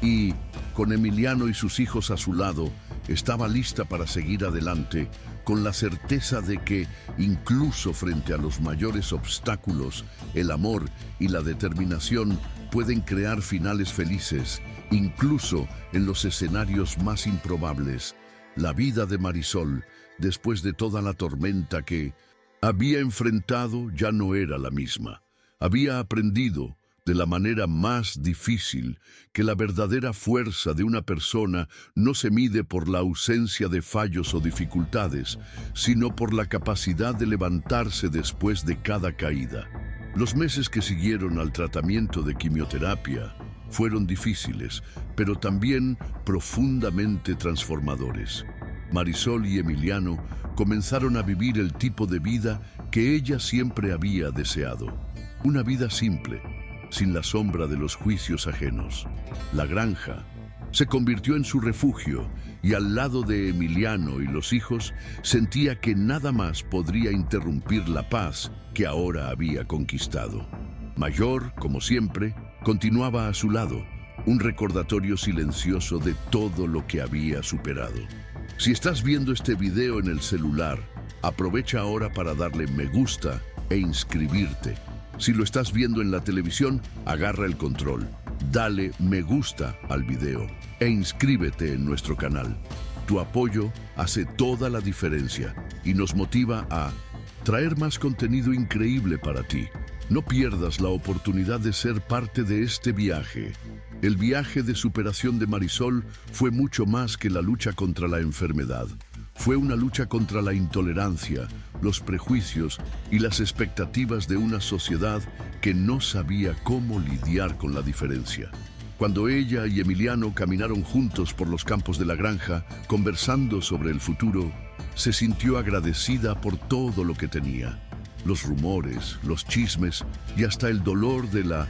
Y, con Emiliano y sus hijos a su lado, estaba lista para seguir adelante, con la certeza de que, incluso frente a los mayores obstáculos, el amor y la determinación pueden crear finales felices, incluso en los escenarios más improbables. La vida de Marisol, después de toda la tormenta que había enfrentado, ya no era la misma. Había aprendido, de la manera más difícil, que la verdadera fuerza de una persona no se mide por la ausencia de fallos o dificultades, sino por la capacidad de levantarse después de cada caída. Los meses que siguieron al tratamiento de quimioterapia fueron difíciles, pero también profundamente transformadores. Marisol y Emiliano comenzaron a vivir el tipo de vida que ella siempre había deseado. Una vida simple, sin la sombra de los juicios ajenos. La granja se convirtió en su refugio y al lado de Emiliano y los hijos sentía que nada más podría interrumpir la paz que ahora había conquistado. Mayor, como siempre, continuaba a su lado, un recordatorio silencioso de todo lo que había superado. Si estás viendo este video en el celular, aprovecha ahora para darle me gusta e inscribirte. Si lo estás viendo en la televisión, agarra el control, dale me gusta al video e inscríbete en nuestro canal. Tu apoyo hace toda la diferencia y nos motiva a traer más contenido increíble para ti. No pierdas la oportunidad de ser parte de este viaje. El viaje de superación de Marisol fue mucho más que la lucha contra la enfermedad. Fue una lucha contra la intolerancia, los prejuicios y las expectativas de una sociedad que no sabía cómo lidiar con la diferencia. Cuando ella y Emiliano caminaron juntos por los campos de la granja, conversando sobre el futuro, se sintió agradecida por todo lo que tenía. Los rumores, los chismes y hasta el dolor de la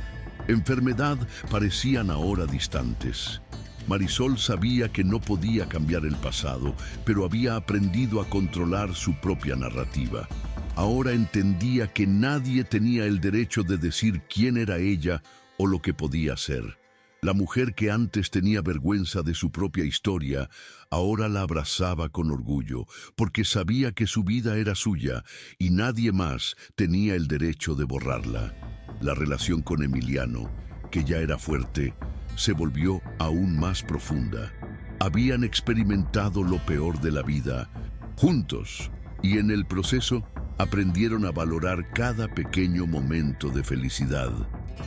enfermedad parecían ahora distantes. Marisol sabía que no podía cambiar el pasado, pero había aprendido a controlar su propia narrativa. Ahora entendía que nadie tenía el derecho de decir quién era ella o lo que podía ser. La mujer que antes tenía vergüenza de su propia historia, ahora la abrazaba con orgullo, porque sabía que su vida era suya y nadie más tenía el derecho de borrarla. La relación con Emiliano, que ya era fuerte, se volvió aún más profunda. Habían experimentado lo peor de la vida, juntos, y en el proceso aprendieron a valorar cada pequeño momento de felicidad.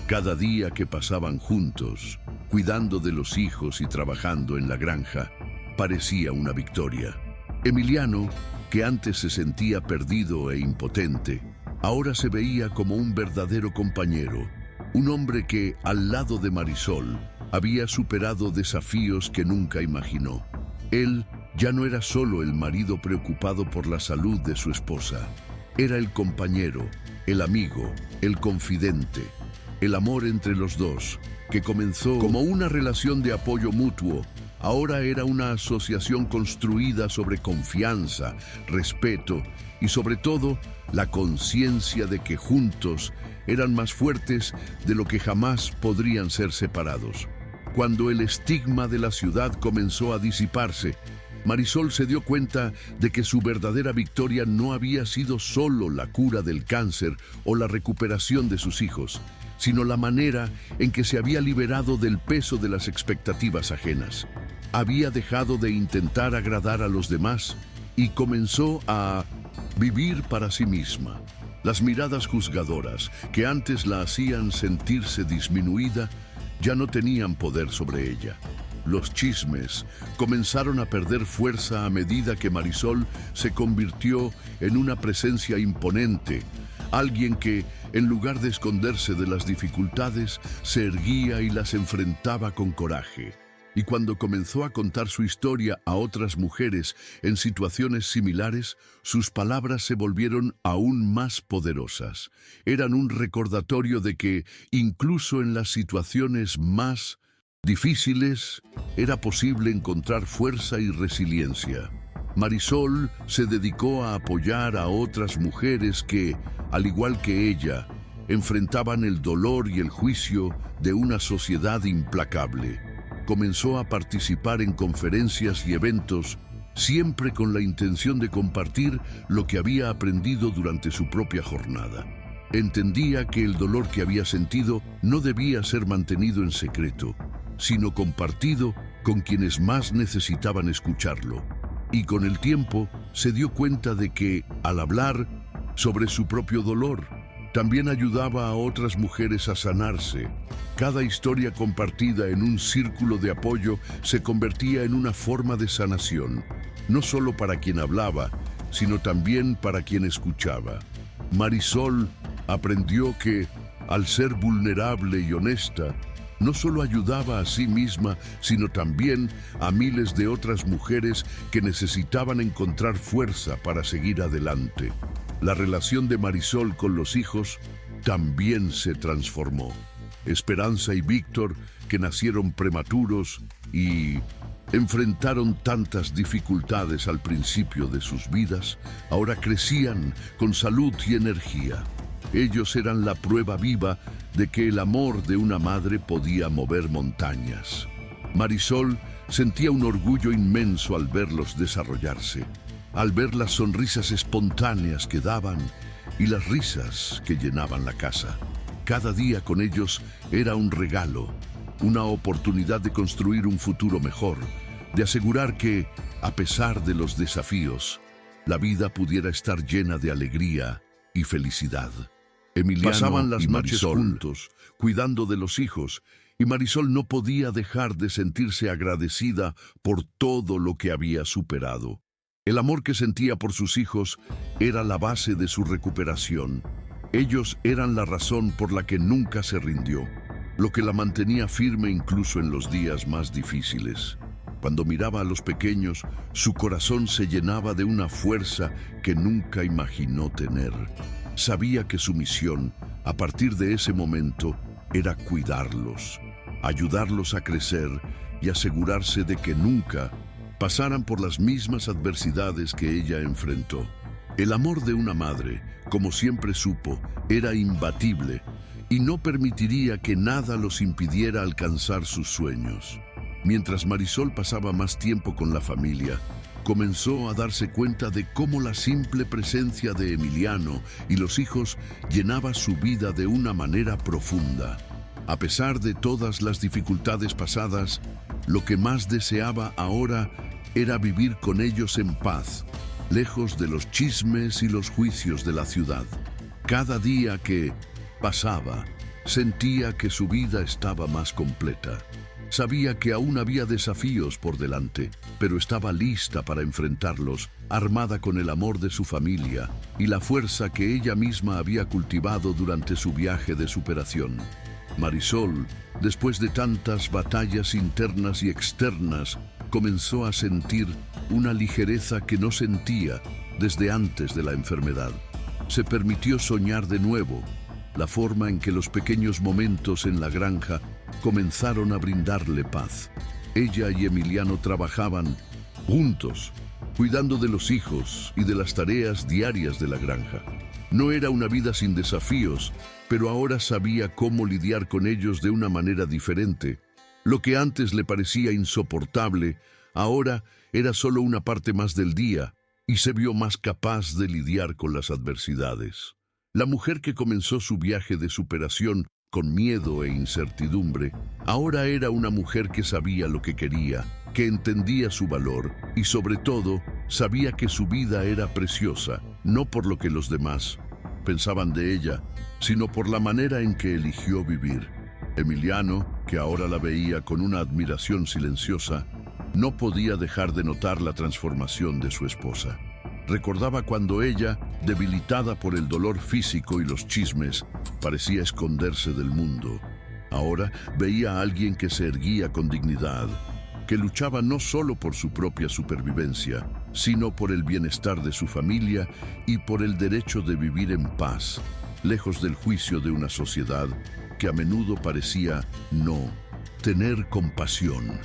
Cada día que pasaban juntos, cuidando de los hijos y trabajando en la granja, parecía una victoria. Emiliano, que antes se sentía perdido e impotente, ahora se veía como un verdadero compañero, un hombre que, al lado de Marisol, había superado desafíos que nunca imaginó. Él ya no era solo el marido preocupado por la salud de su esposa, era el compañero, el amigo, el confidente. El amor entre los dos, que comenzó como una relación de apoyo mutuo, ahora era una asociación construida sobre confianza, respeto y sobre todo la conciencia de que juntos eran más fuertes de lo que jamás podrían ser separados. Cuando el estigma de la ciudad comenzó a disiparse, Marisol se dio cuenta de que su verdadera victoria no había sido solo la cura del cáncer o la recuperación de sus hijos, sino la manera en que se había liberado del peso de las expectativas ajenas. Había dejado de intentar agradar a los demás y comenzó a vivir para sí misma. Las miradas juzgadoras, que antes la hacían sentirse disminuida, ya no tenían poder sobre ella. Los chismes comenzaron a perder fuerza a medida que Marisol se convirtió en una presencia imponente, alguien que, en lugar de esconderse de las dificultades, se erguía y las enfrentaba con coraje. Y cuando comenzó a contar su historia a otras mujeres en situaciones similares, sus palabras se volvieron aún más poderosas. Eran un recordatorio de que, incluso en las situaciones más difíciles, era posible encontrar fuerza y resiliencia. Marisol se dedicó a apoyar a otras mujeres que, al igual que ella, enfrentaban el dolor y el juicio de una sociedad implacable. Comenzó a participar en conferencias y eventos, siempre con la intención de compartir lo que había aprendido durante su propia jornada. Entendía que el dolor que había sentido no debía ser mantenido en secreto, sino compartido con quienes más necesitaban escucharlo. Y con el tiempo se dio cuenta de que, al hablar sobre su propio dolor, también ayudaba a otras mujeres a sanarse. Cada historia compartida en un círculo de apoyo se convertía en una forma de sanación, no solo para quien hablaba, sino también para quien escuchaba. Marisol aprendió que, al ser vulnerable y honesta, no solo ayudaba a sí misma, sino también a miles de otras mujeres que necesitaban encontrar fuerza para seguir adelante. La relación de Marisol con los hijos también se transformó. Esperanza y Víctor, que nacieron prematuros y enfrentaron tantas dificultades al principio de sus vidas, ahora crecían con salud y energía. Ellos eran la prueba viva de que el amor de una madre podía mover montañas. Marisol sentía un orgullo inmenso al verlos desarrollarse, al ver las sonrisas espontáneas que daban y las risas que llenaban la casa. Cada día con ellos era un regalo, una oportunidad de construir un futuro mejor, de asegurar que, a pesar de los desafíos, la vida pudiera estar llena de alegría y felicidad. Emiliano pasaban las noches juntos, cuidando de los hijos, y Marisol no podía dejar de sentirse agradecida por todo lo que había superado. El amor que sentía por sus hijos era la base de su recuperación. Ellos eran la razón por la que nunca se rindió, lo que la mantenía firme incluso en los días más difíciles. Cuando miraba a los pequeños, su corazón se llenaba de una fuerza que nunca imaginó tener. Sabía que su misión, a partir de ese momento, era cuidarlos, ayudarlos a crecer y asegurarse de que nunca pasaran por las mismas adversidades que ella enfrentó. El amor de una madre, como siempre supo, era imbatible, y no permitiría que nada los impidiera alcanzar sus sueños. Mientras Marisol pasaba más tiempo con la familia, comenzó a darse cuenta de cómo la simple presencia de Emiliano y los hijos llenaba su vida de una manera profunda. A pesar de todas las dificultades pasadas, lo que más deseaba ahora era vivir con ellos en paz, lejos de los chismes y los juicios de la ciudad. Cada día que pasaba, sentía que su vida estaba más completa. Sabía que aún había desafíos por delante, pero estaba lista para enfrentarlos, armada con el amor de su familia y la fuerza que ella misma había cultivado durante su viaje de superación. Marisol, después de tantas batallas internas y externas, comenzó a sentir una ligereza que no sentía desde antes de la enfermedad. Se permitió soñar de nuevo, la forma en que los pequeños momentos en la granja comenzaron a brindarle paz. Ella y Emiliano trabajaban juntos, cuidando de los hijos y de las tareas diarias de la granja. No era una vida sin desafíos, pero ahora sabía cómo lidiar con ellos de una manera diferente. Lo que antes le parecía insoportable, ahora era solo una parte más del día, y se vio más capaz de lidiar con las adversidades. La mujer que comenzó su viaje de superación con miedo e incertidumbre, ahora era una mujer que sabía lo que quería, que entendía su valor y sobre todo sabía que su vida era preciosa, no por lo que los demás pensaban de ella, sino por la manera en que eligió vivir. Emiliano, que ahora la veía con una admiración silenciosa, no podía dejar de notar la transformación de su esposa. Recordaba cuando ella, debilitada por el dolor físico y los chismes, parecía esconderse del mundo. Ahora veía a alguien que se erguía con dignidad, que luchaba no solo por su propia supervivencia, sino por el bienestar de su familia y por el derecho de vivir en paz, lejos del juicio de una sociedad que a menudo parecía no tener compasión.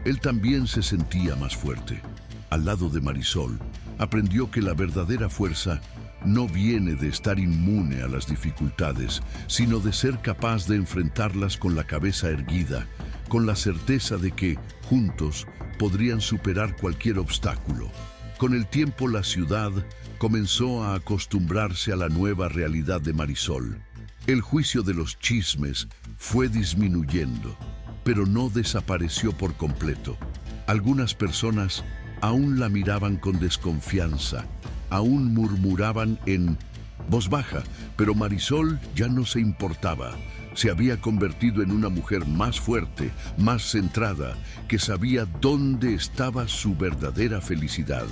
Él también se sentía más fuerte. Al lado de Marisol, aprendió que la verdadera fuerza no viene de estar inmune a las dificultades, sino de ser capaz de enfrentarlas con la cabeza erguida, con la certeza de que, juntos, podrían superar cualquier obstáculo. Con el tiempo, la ciudad comenzó a acostumbrarse a la nueva realidad de Marisol. El juicio de los chismes fue disminuyendo, pero no desapareció por completo. Algunas personas aún la miraban con desconfianza, aún murmuraban en voz baja, pero Marisol ya no se importaba. Se había convertido en una mujer más fuerte, más centrada, que sabía dónde estaba su verdadera felicidad.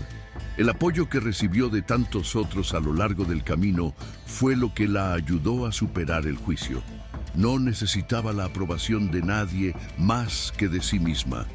El apoyo que recibió de tantos otros a lo largo del camino fue lo que la ayudó a superar el juicio. No necesitaba la aprobación de nadie más que de sí misma.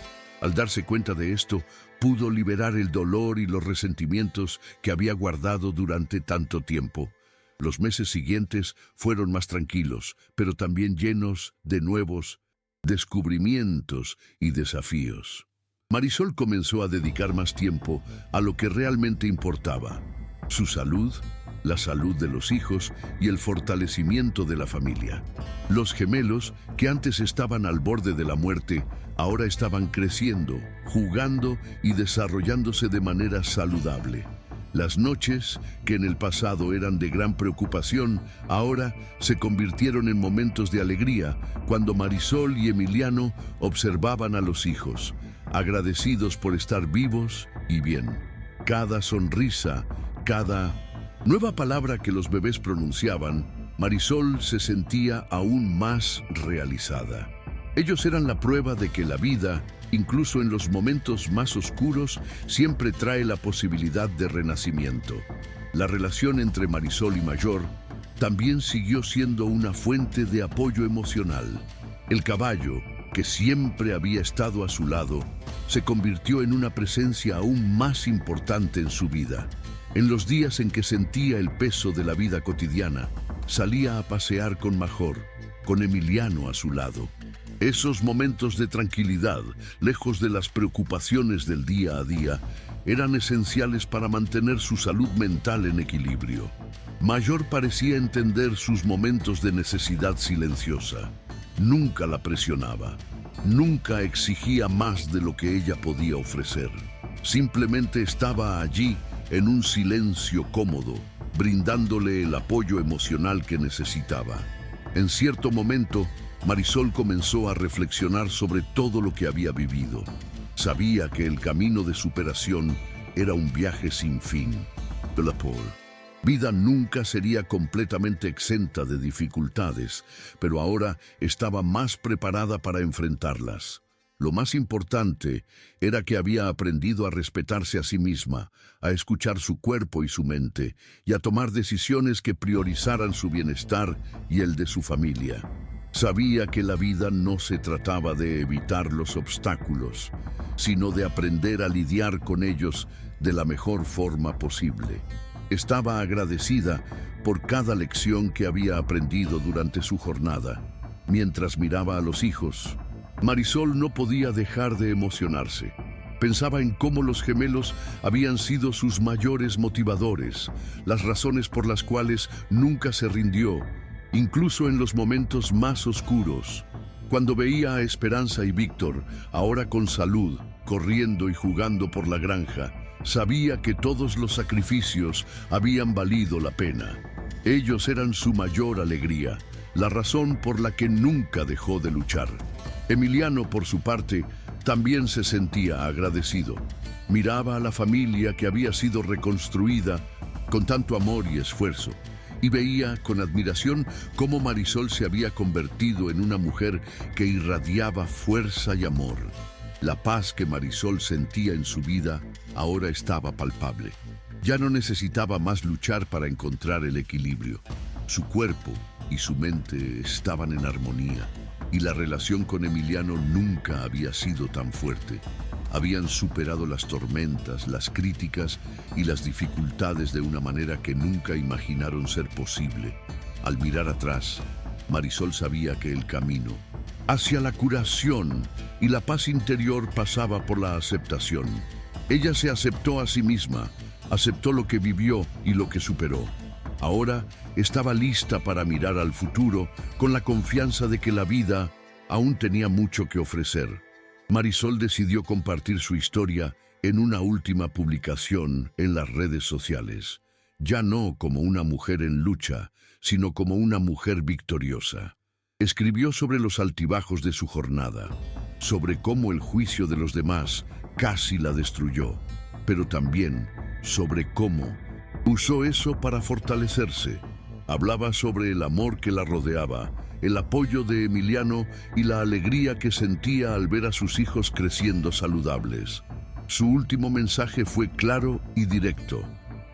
Al darse cuenta de esto, pudo liberar el dolor y los resentimientos que había guardado durante tanto tiempo. Los meses siguientes fueron más tranquilos, pero también llenos de nuevos descubrimientos y desafíos. Marisol comenzó a dedicar más tiempo a lo que realmente importaba: su salud, la salud de los hijos y el fortalecimiento de la familia. Los gemelos, que antes estaban al borde de la muerte, ahora estaban creciendo, jugando y desarrollándose de manera saludable. Las noches, que en el pasado eran de gran preocupación, ahora se convirtieron en momentos de alegría cuando Marisol y Emiliano observaban a los hijos, agradecidos por estar vivos y bien. Cada sonrisa, cada nueva palabra que los bebés pronunciaban, Marisol se sentía aún más realizada. Ellos eran la prueba de que la vida, incluso en los momentos más oscuros, siempre trae la posibilidad de renacimiento. La relación entre Marisol y Mayor también siguió siendo una fuente de apoyo emocional. El caballo, que siempre había estado a su lado, se convirtió en una presencia aún más importante en su vida. En los días en que sentía el peso de la vida cotidiana, salía a pasear con Major, con Emiliano a su lado. Esos momentos de tranquilidad, lejos de las preocupaciones del día a día, eran esenciales para mantener su salud mental en equilibrio. Mayor parecía entender sus momentos de necesidad silenciosa. Nunca la presionaba. Nunca exigía más de lo que ella podía ofrecer. Simplemente estaba allí en un silencio cómodo, brindándole el apoyo emocional que necesitaba. En cierto momento, Marisol comenzó a reflexionar sobre todo lo que había vivido. Sabía que el camino de superación era un viaje sin fin. De la vida nunca sería completamente exenta de dificultades, pero ahora estaba más preparada para enfrentarlas. Lo más importante era que había aprendido a respetarse a sí misma, a escuchar su cuerpo y su mente, y a tomar decisiones que priorizaran su bienestar y el de su familia. Sabía que la vida no se trataba de evitar los obstáculos, sino de aprender a lidiar con ellos de la mejor forma posible. Estaba agradecida por cada lección que había aprendido durante su jornada. Mientras miraba a los hijos, Marisol no podía dejar de emocionarse. Pensaba en cómo los gemelos habían sido sus mayores motivadores, las razones por las cuales nunca se rindió, incluso en los momentos más oscuros. Cuando veía a Esperanza y Víctor, ahora con salud, corriendo y jugando por la granja, sabía que todos los sacrificios habían valido la pena. Ellos eran su mayor alegría, la razón por la que nunca dejó de luchar. Emiliano, por su parte, también se sentía agradecido. Miraba a la familia que había sido reconstruida con tanto amor y esfuerzo, y veía con admiración cómo Marisol se había convertido en una mujer que irradiaba fuerza y amor. La paz que Marisol sentía en su vida ahora estaba palpable. Ya no necesitaba más luchar para encontrar el equilibrio. Su cuerpo y su mente estaban en armonía, y la relación con Emiliano nunca había sido tan fuerte. Habían superado las tormentas, las críticas y las dificultades de una manera que nunca imaginaron ser posible. Al mirar atrás, Marisol sabía que el camino hacia la curación y la paz interior pasaba por la aceptación. Ella se aceptó a sí misma, aceptó lo que vivió y lo que superó. Ahora estaba lista para mirar al futuro con la confianza de que la vida aún tenía mucho que ofrecer. Marisol decidió compartir su historia en una última publicación en las redes sociales, ya no como una mujer en lucha, sino como una mujer victoriosa. Escribió sobre los altibajos de su jornada, sobre cómo el juicio de los demás casi la destruyó, pero también sobre cómo usó eso para fortalecerse. Hablaba sobre el amor que la rodeaba, el apoyo de Emiliano y la alegría que sentía al ver a sus hijos creciendo saludables. Su último mensaje fue claro y directo.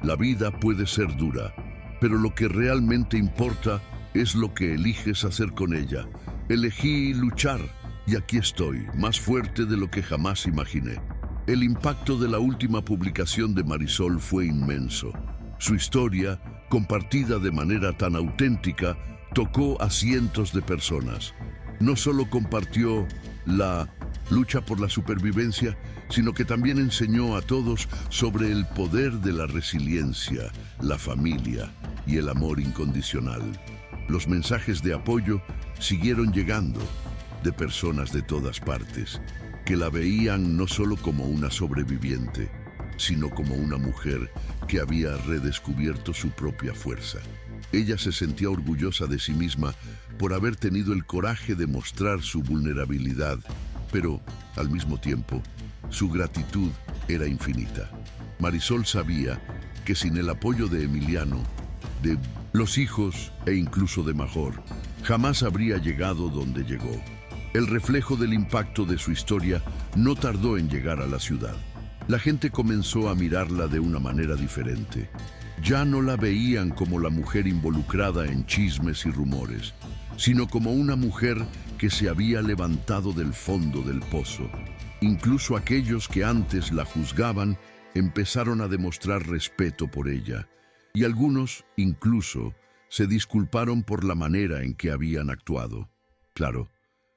La vida puede ser dura, pero lo que realmente importa es lo que eliges hacer con ella. Elegí luchar y aquí estoy, más fuerte de lo que jamás imaginé. El impacto de la última publicación de Marisol fue inmenso. Su historia, compartida de manera tan auténtica, tocó a cientos de personas. No solo compartió la lucha por la supervivencia, sino que también enseñó a todos sobre el poder de la resiliencia, la familia y el amor incondicional. Los mensajes de apoyo siguieron llegando de personas de todas partes, que la veían no solo como una sobreviviente, sino como una mujer que había redescubierto su propia fuerza. Ella se sentía orgullosa de sí misma por haber tenido el coraje de mostrar su vulnerabilidad, pero, al mismo tiempo, su gratitud era infinita. Marisol sabía que sin el apoyo de Emiliano, de los hijos e incluso de Major, jamás habría llegado donde llegó. El reflejo del impacto de su historia no tardó en llegar a la ciudad. La gente comenzó a mirarla de una manera diferente. Ya no la veían como la mujer involucrada en chismes y rumores, sino como una mujer que se había levantado del fondo del pozo. Incluso aquellos que antes la juzgaban empezaron a demostrar respeto por ella, y algunos, incluso, se disculparon por la manera en que habían actuado. Claro,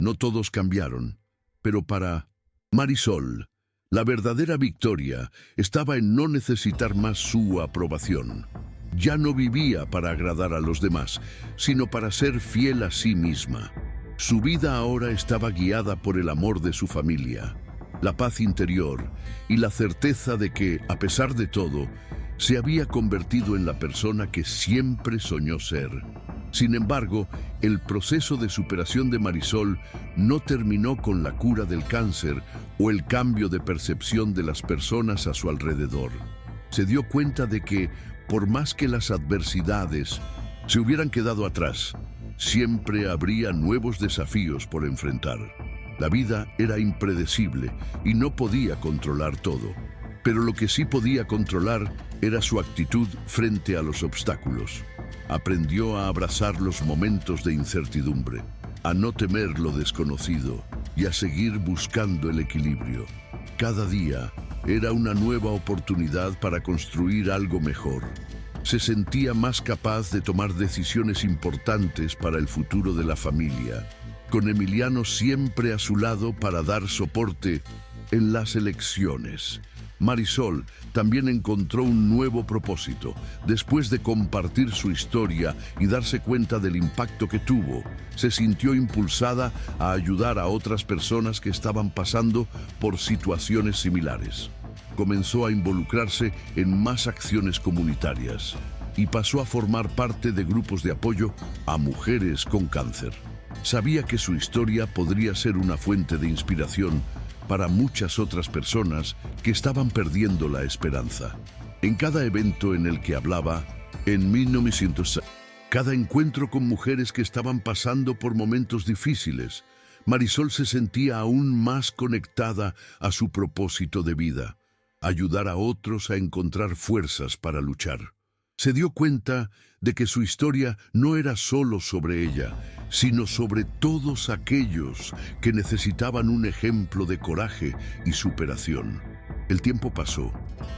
no todos cambiaron, pero para Marisol, la verdadera victoria estaba en no necesitar más su aprobación. Ya no vivía para agradar a los demás, sino para ser fiel a sí misma. Su vida ahora estaba guiada por el amor de su familia, la paz interior y la certeza de que, a pesar de todo, se había convertido en la persona que siempre soñó ser. Sin embargo, el proceso de superación de Marisol no terminó con la cura del cáncer o el cambio de percepción de las personas a su alrededor. Se dio cuenta de que, por más que las adversidades se hubieran quedado atrás, siempre habría nuevos desafíos por enfrentar. La vida era impredecible y no podía controlar todo, pero lo que sí podía controlar era su actitud frente a los obstáculos. Aprendió a abrazar los momentos de incertidumbre, a no temer lo desconocido y a seguir buscando el equilibrio. Cada día era una nueva oportunidad para construir algo mejor. Se sentía más capaz de tomar decisiones importantes para el futuro de la familia, con Emiliano siempre a su lado para dar soporte en las elecciones. Marisol también encontró un nuevo propósito. Después de compartir su historia y darse cuenta del impacto que tuvo, se sintió impulsada a ayudar a otras personas que estaban pasando por situaciones similares. Comenzó a involucrarse en más acciones comunitarias y pasó a formar parte de grupos de apoyo a mujeres con cáncer. Sabía que su historia podría ser una fuente de inspiración para muchas otras personas que estaban perdiendo la esperanza. En cada evento en el que hablaba, en 1900, cada encuentro con mujeres que estaban pasando por momentos difíciles, Marisol se sentía aún más conectada a su propósito de vida: ayudar a otros a encontrar fuerzas para luchar. Se dio cuenta de que su historia no era solo sobre ella, sino sobre todos aquellos que necesitaban un ejemplo de coraje y superación. El tiempo pasó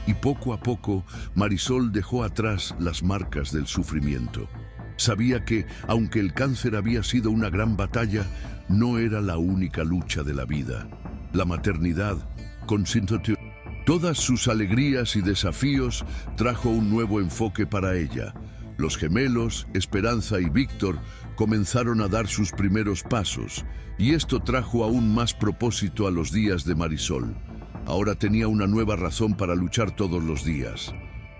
y poco a poco Marisol dejó atrás las marcas del sufrimiento. Sabía que, aunque el cáncer había sido una gran batalla, no era la única lucha de la vida. La maternidad, con todas sus alegrías y desafíos, trajo un nuevo enfoque para ella. Los gemelos, Esperanza y Víctor, comenzaron a dar sus primeros pasos, y esto trajo aún más propósito a los días de Marisol. Ahora tenía una nueva razón para luchar todos los días.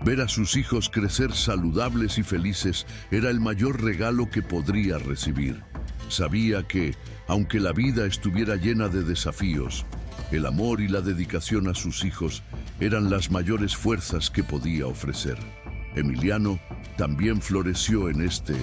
Ver a sus hijos crecer saludables y felices era el mayor regalo que podría recibir. Sabía que, aunque la vida estuviera llena de desafíos, el amor y la dedicación a sus hijos eran las mayores fuerzas que podía ofrecer. Emiliano también floreció en este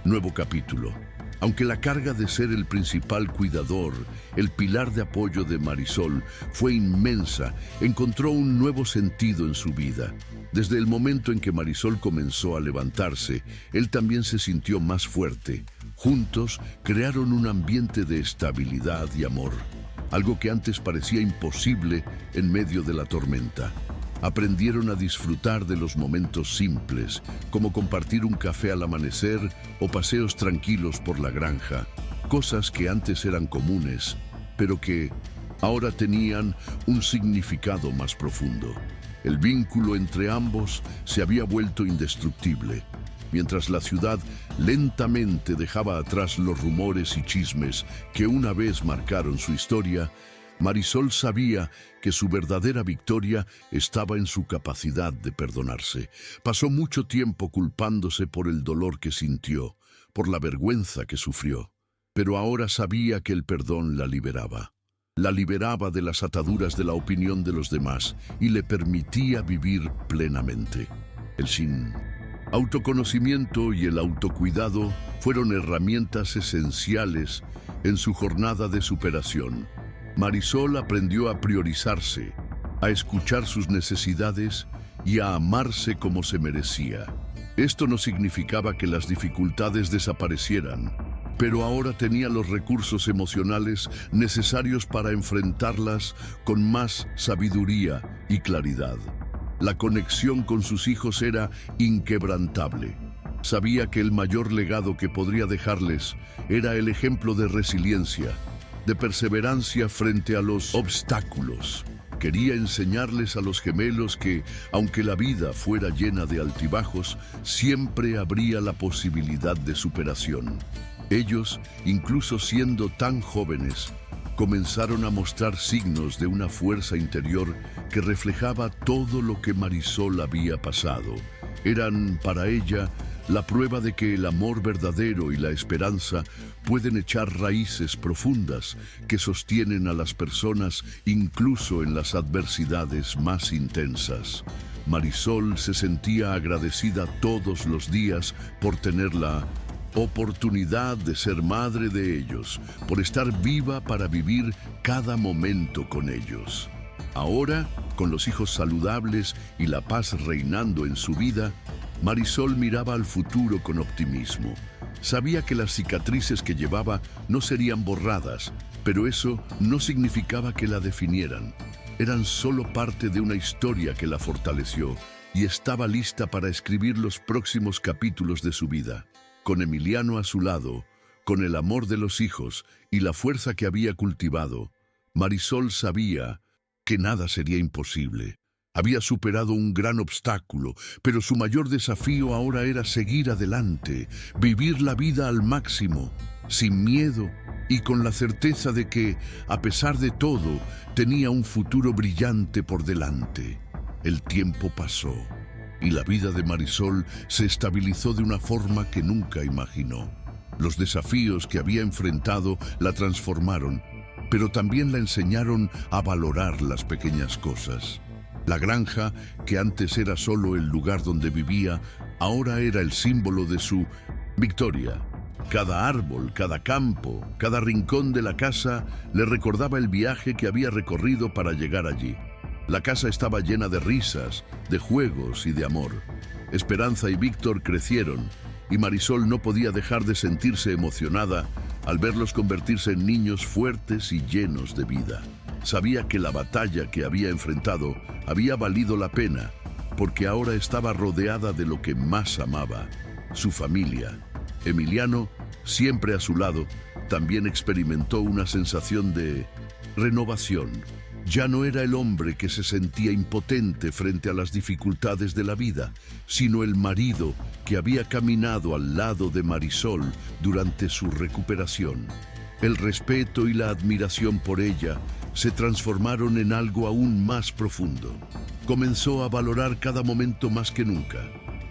nuevo capítulo. Aunque la carga de ser el principal cuidador, el pilar de apoyo de Marisol, fue inmensa, encontró un nuevo sentido en su vida. Desde el momento en que Marisol comenzó a levantarse, él también se sintió más fuerte. Juntos crearon un ambiente de estabilidad y amor, algo que antes parecía imposible en medio de la tormenta. Aprendieron a disfrutar de los momentos simples, como compartir un café al amanecer o paseos tranquilos por la granja, cosas que antes eran comunes, pero que ahora tenían un significado más profundo. El vínculo entre ambos se había vuelto indestructible. Mientras la ciudad lentamente dejaba atrás los rumores y chismes que una vez marcaron su historia, Marisol sabía que su verdadera victoria estaba en su capacidad de perdonarse. Pasó mucho tiempo culpándose por el dolor que sintió, por la vergüenza que sufrió, pero ahora sabía que el perdón la liberaba. La liberaba de las ataduras de la opinión de los demás y le permitía vivir plenamente. El autoconocimiento y el autocuidado fueron herramientas esenciales en su jornada de superación. Marisol aprendió a priorizarse, a escuchar sus necesidades y a amarse como se merecía. Esto no significaba que las dificultades desaparecieran, pero ahora tenía los recursos emocionales necesarios para enfrentarlas con más sabiduría y claridad. La conexión con sus hijos era inquebrantable. Sabía que el mayor legado que podría dejarles era el ejemplo de resiliencia, de perseverancia frente a los obstáculos Quería enseñarles a los gemelos que, aunque la vida fuera llena de altibajos, siempre habría la posibilidad de superación. Ellos, incluso siendo tan jóvenes, comenzaron a mostrar signos de una fuerza interior que reflejaba todo lo que Marisol había pasado. Eran, para ella, la prueba de que el amor verdadero y la esperanza pueden echar raíces profundas que sostienen a las personas incluso en las adversidades más intensas. Marisol se sentía agradecida todos los días por tener la oportunidad de ser madre de ellos, por estar viva para vivir cada momento con ellos. Ahora, con los hijos saludables y la paz reinando en su vida, Marisol miraba al futuro con optimismo. Sabía que las cicatrices que llevaba no serían borradas, pero eso no significaba que la definieran. Eran solo parte de una historia que la fortaleció y estaba lista para escribir los próximos capítulos de su vida. Con Emiliano a su lado, con el amor de los hijos y la fuerza que había cultivado, Marisol sabía que nada sería imposible. Había superado un gran obstáculo, pero su mayor desafío ahora era seguir adelante, vivir la vida al máximo, sin miedo y con la certeza de que, a pesar de todo, tenía un futuro brillante por delante. El tiempo pasó y la vida de Marisol se estabilizó de una forma que nunca imaginó. Los desafíos que había enfrentado la transformaron, pero también la enseñaron a valorar las pequeñas cosas. La granja, que antes era solo el lugar donde vivía, ahora era el símbolo de su victoria. Cada árbol, cada campo, cada rincón de la casa le recordaba el viaje que había recorrido para llegar allí. La casa estaba llena de risas, de juegos y de amor. Esperanza y Víctor crecieron, y Marisol no podía dejar de sentirse emocionada al verlos convertirse en niños fuertes y llenos de vida. Sabía que la batalla que había enfrentado había valido la pena, porque ahora estaba rodeada de lo que más amaba, su familia. Emiliano, siempre a su lado, también experimentó una sensación de renovación. Ya no era el hombre que se sentía impotente frente a las dificultades de la vida, sino el marido que había caminado al lado de Marisol durante su recuperación. El respeto y la admiración por ella se transformaron en algo aún más profundo. Comenzó a valorar cada momento más que nunca.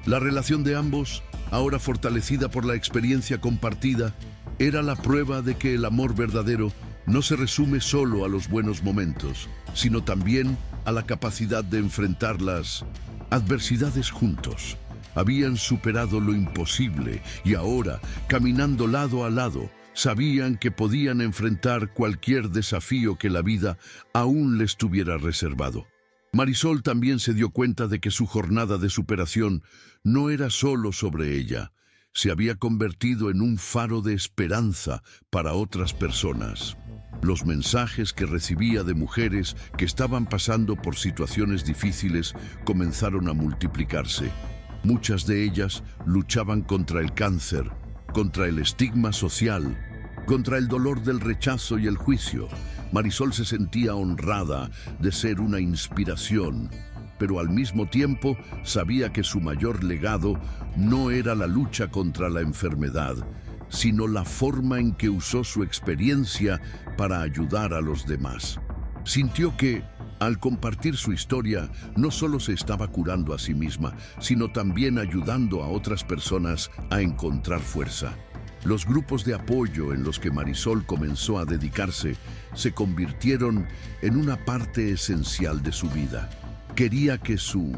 La relación de ambos, ahora fortalecida por la experiencia compartida, era la prueba de que el amor verdadero no se resume solo a los buenos momentos, sino también a la capacidad de enfrentar las adversidades juntos. Habían superado lo imposible y ahora, caminando lado a lado, sabían que podían enfrentar cualquier desafío que la vida aún les tuviera reservado. Marisol también se dio cuenta de que su jornada de superación no era solo sobre ella. Se había convertido en un faro de esperanza para otras personas. Los mensajes que recibía de mujeres que estaban pasando por situaciones difíciles comenzaron a multiplicarse. Muchas de ellas luchaban contra el cáncer, contra el estigma social, contra el dolor del rechazo y el juicio. Marisol se sentía honrada de ser una inspiración, pero al mismo tiempo sabía que su mayor legado no era la lucha contra la enfermedad, sino la forma en que usó su experiencia para ayudar a los demás. Sintió que, al compartir su historia, no solo se estaba curando a sí misma, sino también ayudando a otras personas a encontrar fuerza. Los grupos de apoyo en los que Marisol comenzó a dedicarse se convirtieron en una parte esencial de su vida. Quería que su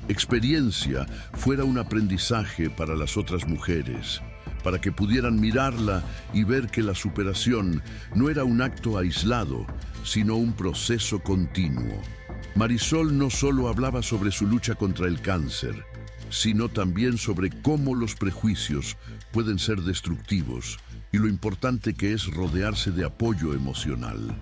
experiencia fuera un aprendizaje para las otras mujeres, para que pudieran mirarla y ver que la superación no era un acto aislado, sino un proceso continuo. Marisol no solo hablaba sobre su lucha contra el cáncer, sino también sobre cómo los prejuicios pueden ser destructivos y lo importante que es rodearse de apoyo emocional.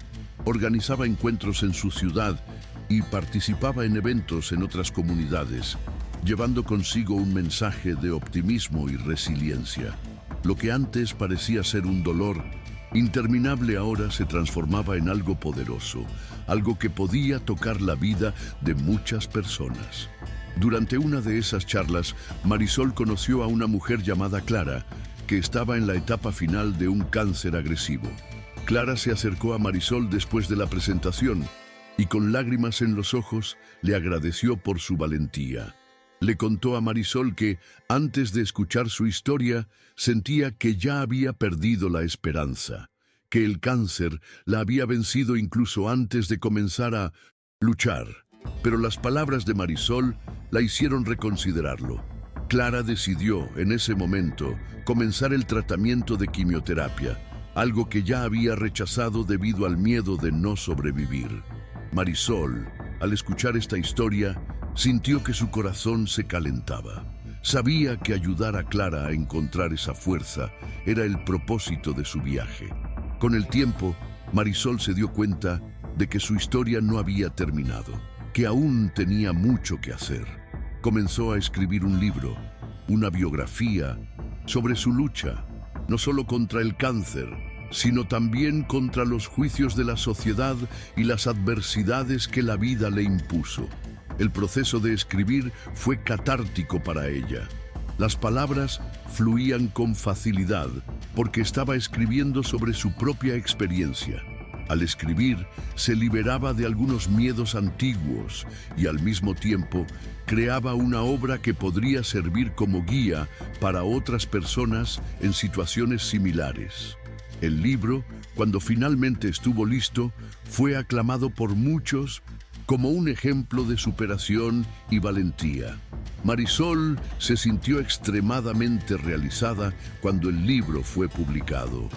Organizaba encuentros en su ciudad y participaba en eventos en otras comunidades, llevando consigo un mensaje de optimismo y resiliencia. Lo que antes parecía ser un dolor, interminable ahora se transformaba en algo poderoso, algo que podía tocar la vida de muchas personas. Durante una de esas charlas, Marisol conoció a una mujer llamada Clara, que estaba en la etapa final de un cáncer agresivo. Clara se acercó a Marisol después de la presentación y con lágrimas en los ojos le agradeció por su valentía. Le contó a Marisol que, antes de escuchar su historia, sentía que ya había perdido la esperanza, que el cáncer la había vencido incluso antes de comenzar a luchar. Pero las palabras de Marisol la hicieron reconsiderarlo. Clara decidió, en ese momento, comenzar el tratamiento de quimioterapia, algo que ya había rechazado debido al miedo de no sobrevivir. Marisol, al escuchar esta historia, sintió que su corazón se calentaba. Sabía que ayudar a Clara a encontrar esa fuerza era el propósito de su viaje. Con el tiempo, Marisol se dio cuenta de que su historia no había terminado, que aún tenía mucho que hacer. Comenzó a escribir un libro, una biografía, sobre su lucha, no solo contra el cáncer, sino también contra los juicios de la sociedad y las adversidades que la vida le impuso. El proceso de escribir fue catártico para ella. Las palabras fluían con facilidad porque estaba escribiendo sobre su propia experiencia. Al escribir, se liberaba de algunos miedos antiguos y al mismo tiempo creaba una obra que podría servir como guía para otras personas en situaciones similares. El libro, cuando finalmente estuvo listo, fue aclamado por muchos como un ejemplo de superación y valentía. Marisol se sintió extremadamente realizada cuando el libro fue publicado.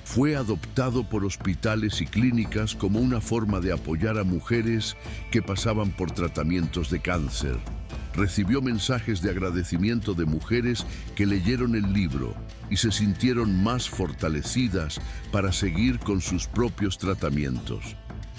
Fue adoptado por hospitales y clínicas como una forma de apoyar a mujeres que pasaban por tratamientos de cáncer. Recibió mensajes de agradecimiento de mujeres que leyeron el libro y se sintieron más fortalecidas para seguir con sus propios tratamientos.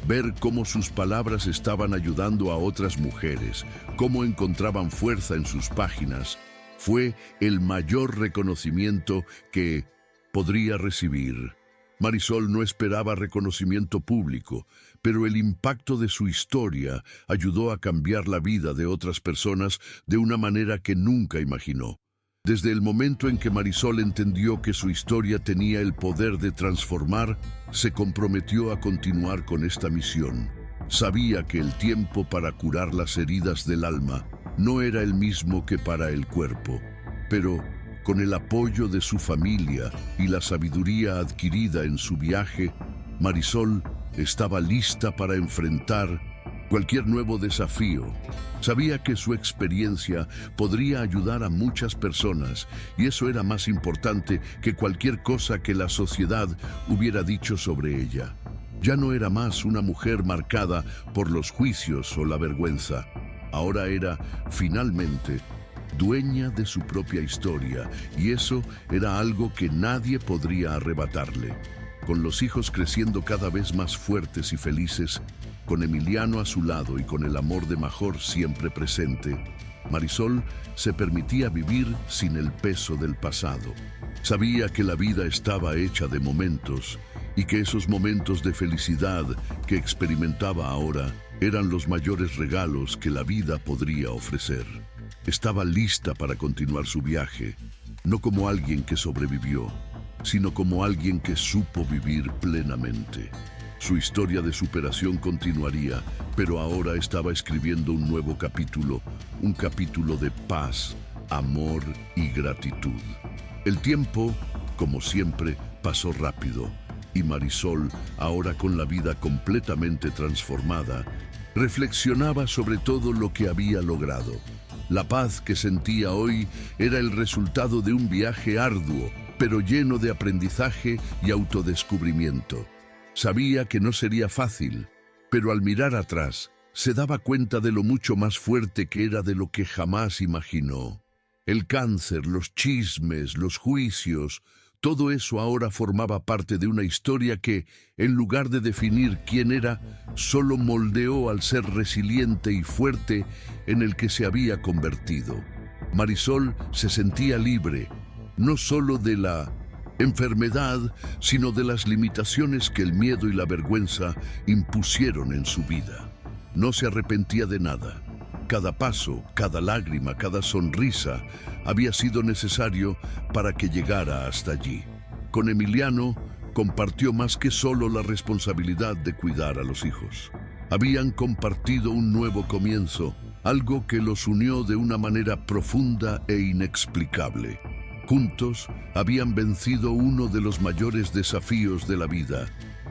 Ver cómo sus palabras estaban ayudando a otras mujeres, cómo encontraban fuerza en sus páginas, fue el mayor reconocimiento que podría recibir. Marisol no esperaba reconocimiento público, pero el impacto de su historia ayudó a cambiar la vida de otras personas de una manera que nunca imaginó. Desde el momento en que Marisol entendió que su historia tenía el poder de transformar, se comprometió a continuar con esta misión. Sabía que el tiempo para curar las heridas del alma no era el mismo que para el cuerpo, pero con el apoyo de su familia y la sabiduría adquirida en su viaje, Marisol estaba lista para enfrentar cualquier nuevo desafío. Sabía que su experiencia podría ayudar a muchas personas y eso era más importante que cualquier cosa que la sociedad hubiera dicho sobre ella. Ya no era más una mujer marcada por los juicios o la vergüenza. Ahora era, finalmente, dueña de su propia historia, y eso era algo que nadie podría arrebatarle. Con los hijos creciendo cada vez más fuertes y felices, con Emiliano a su lado y con el amor de Major siempre presente, Marisol se permitía vivir sin el peso del pasado. Sabía que la vida estaba hecha de momentos y que esos momentos de felicidad que experimentaba ahora eran los mayores regalos que la vida podría ofrecer. Estaba lista para continuar su viaje, no como alguien que sobrevivió, sino como alguien que supo vivir plenamente. Su historia de superación continuaría, pero ahora estaba escribiendo un nuevo capítulo, un capítulo de paz, amor y gratitud. El tiempo, como siempre, pasó rápido, y Marisol, ahora con la vida completamente transformada, reflexionaba sobre todo lo que había logrado. La paz que sentía hoy era el resultado de un viaje arduo, pero lleno de aprendizaje y autodescubrimiento. Sabía que no sería fácil, pero al mirar atrás, se daba cuenta de lo mucho más fuerte que era de lo que jamás imaginó. El cáncer, los chismes, los juicios, todo eso ahora formaba parte de una historia que, en lugar de definir quién era, solo moldeó al ser resiliente y fuerte en el que se había convertido. Marisol se sentía libre, no solo de la enfermedad, sino de las limitaciones que el miedo y la vergüenza impusieron en su vida. No se arrepentía de nada. Cada paso, cada lágrima, cada sonrisa había sido necesario para que llegara hasta allí. Con Emiliano compartió más que solo la responsabilidad de cuidar a los hijos. Habían compartido un nuevo comienzo, algo que los unió de una manera profunda e inexplicable. Juntos habían vencido uno de los mayores desafíos de la vida,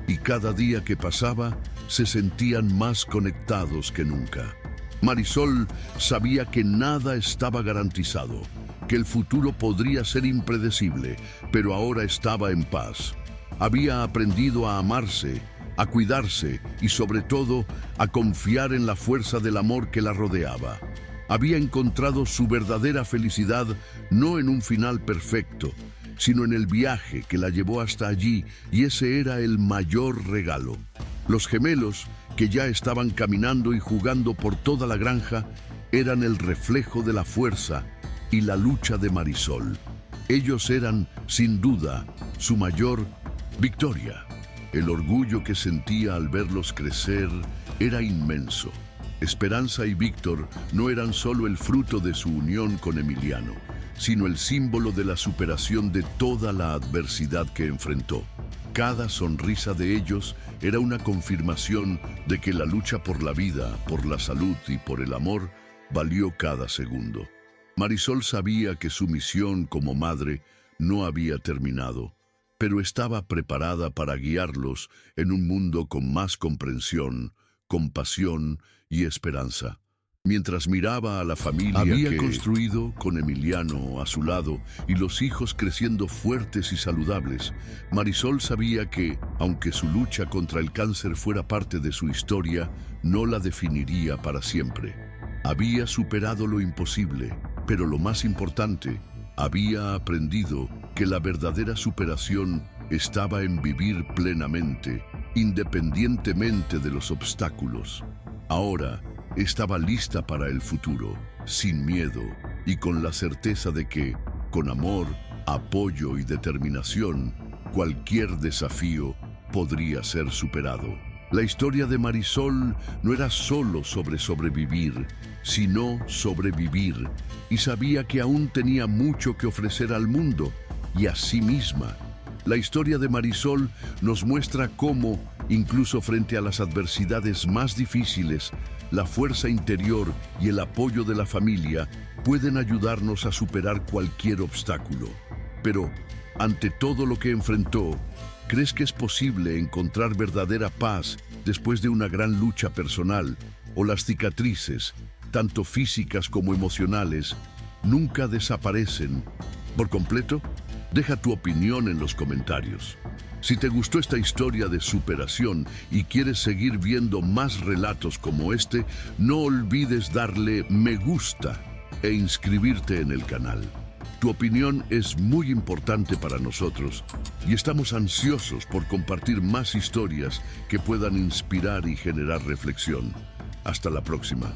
y cada día que pasaba se sentían más conectados que nunca. Marisol sabía que nada estaba garantizado, que el futuro podría ser impredecible, pero ahora estaba en paz. Había aprendido a amarse, a cuidarse y sobre todo a confiar en la fuerza del amor que la rodeaba. Había encontrado su verdadera felicidad no en un final perfecto, sino en el viaje que la llevó hasta allí, y ese era el mayor regalo. Los gemelos, que ya estaban caminando y jugando por toda la granja, eran el reflejo de la fuerza y la lucha de Marisol. Ellos eran, sin duda, su mayor victoria. El orgullo que sentía al verlos crecer era inmenso. Esperanza y Víctor no eran solo el fruto de su unión con Emiliano, sino el símbolo de la superación de toda la adversidad que enfrentó. Cada sonrisa de ellos era una confirmación de que la lucha por la vida, por la salud y por el amor valió cada segundo. Marisol sabía que su misión como madre no había terminado, pero estaba preparada para guiarlos en un mundo con más comprensión, compasión y esperanza. Mientras miraba a la familia había construido con Emiliano a su lado y los hijos creciendo fuertes y saludables, Marisol sabía que, aunque su lucha contra el cáncer fuera parte de su historia, no la definiría para siempre. Había superado lo imposible, pero lo más importante, había aprendido que la verdadera superación estaba en vivir plenamente, independientemente de los obstáculos. Ahora estaba lista para el futuro, sin miedo y con la certeza de que, con amor, apoyo y determinación, cualquier desafío podría ser superado. La historia de Marisol no era solo sobre sobrevivir, sino sobrevivir, y sabía que aún tenía mucho que ofrecer al mundo y a sí misma. La historia de Marisol nos muestra cómo, incluso frente a las adversidades más difíciles, la fuerza interior y el apoyo de la familia pueden ayudarnos a superar cualquier obstáculo. Pero, ante todo lo que enfrentó, ¿crees que es posible encontrar verdadera paz después de una gran lucha personal, o las cicatrices, tanto físicas como emocionales, nunca desaparecen por completo? Deja tu opinión en los comentarios. Si te gustó esta historia de superación y quieres seguir viendo más relatos como este, no olvides darle me gusta e inscribirte en el canal. Tu opinión es muy importante para nosotros y estamos ansiosos por compartir más historias que puedan inspirar y generar reflexión. Hasta la próxima.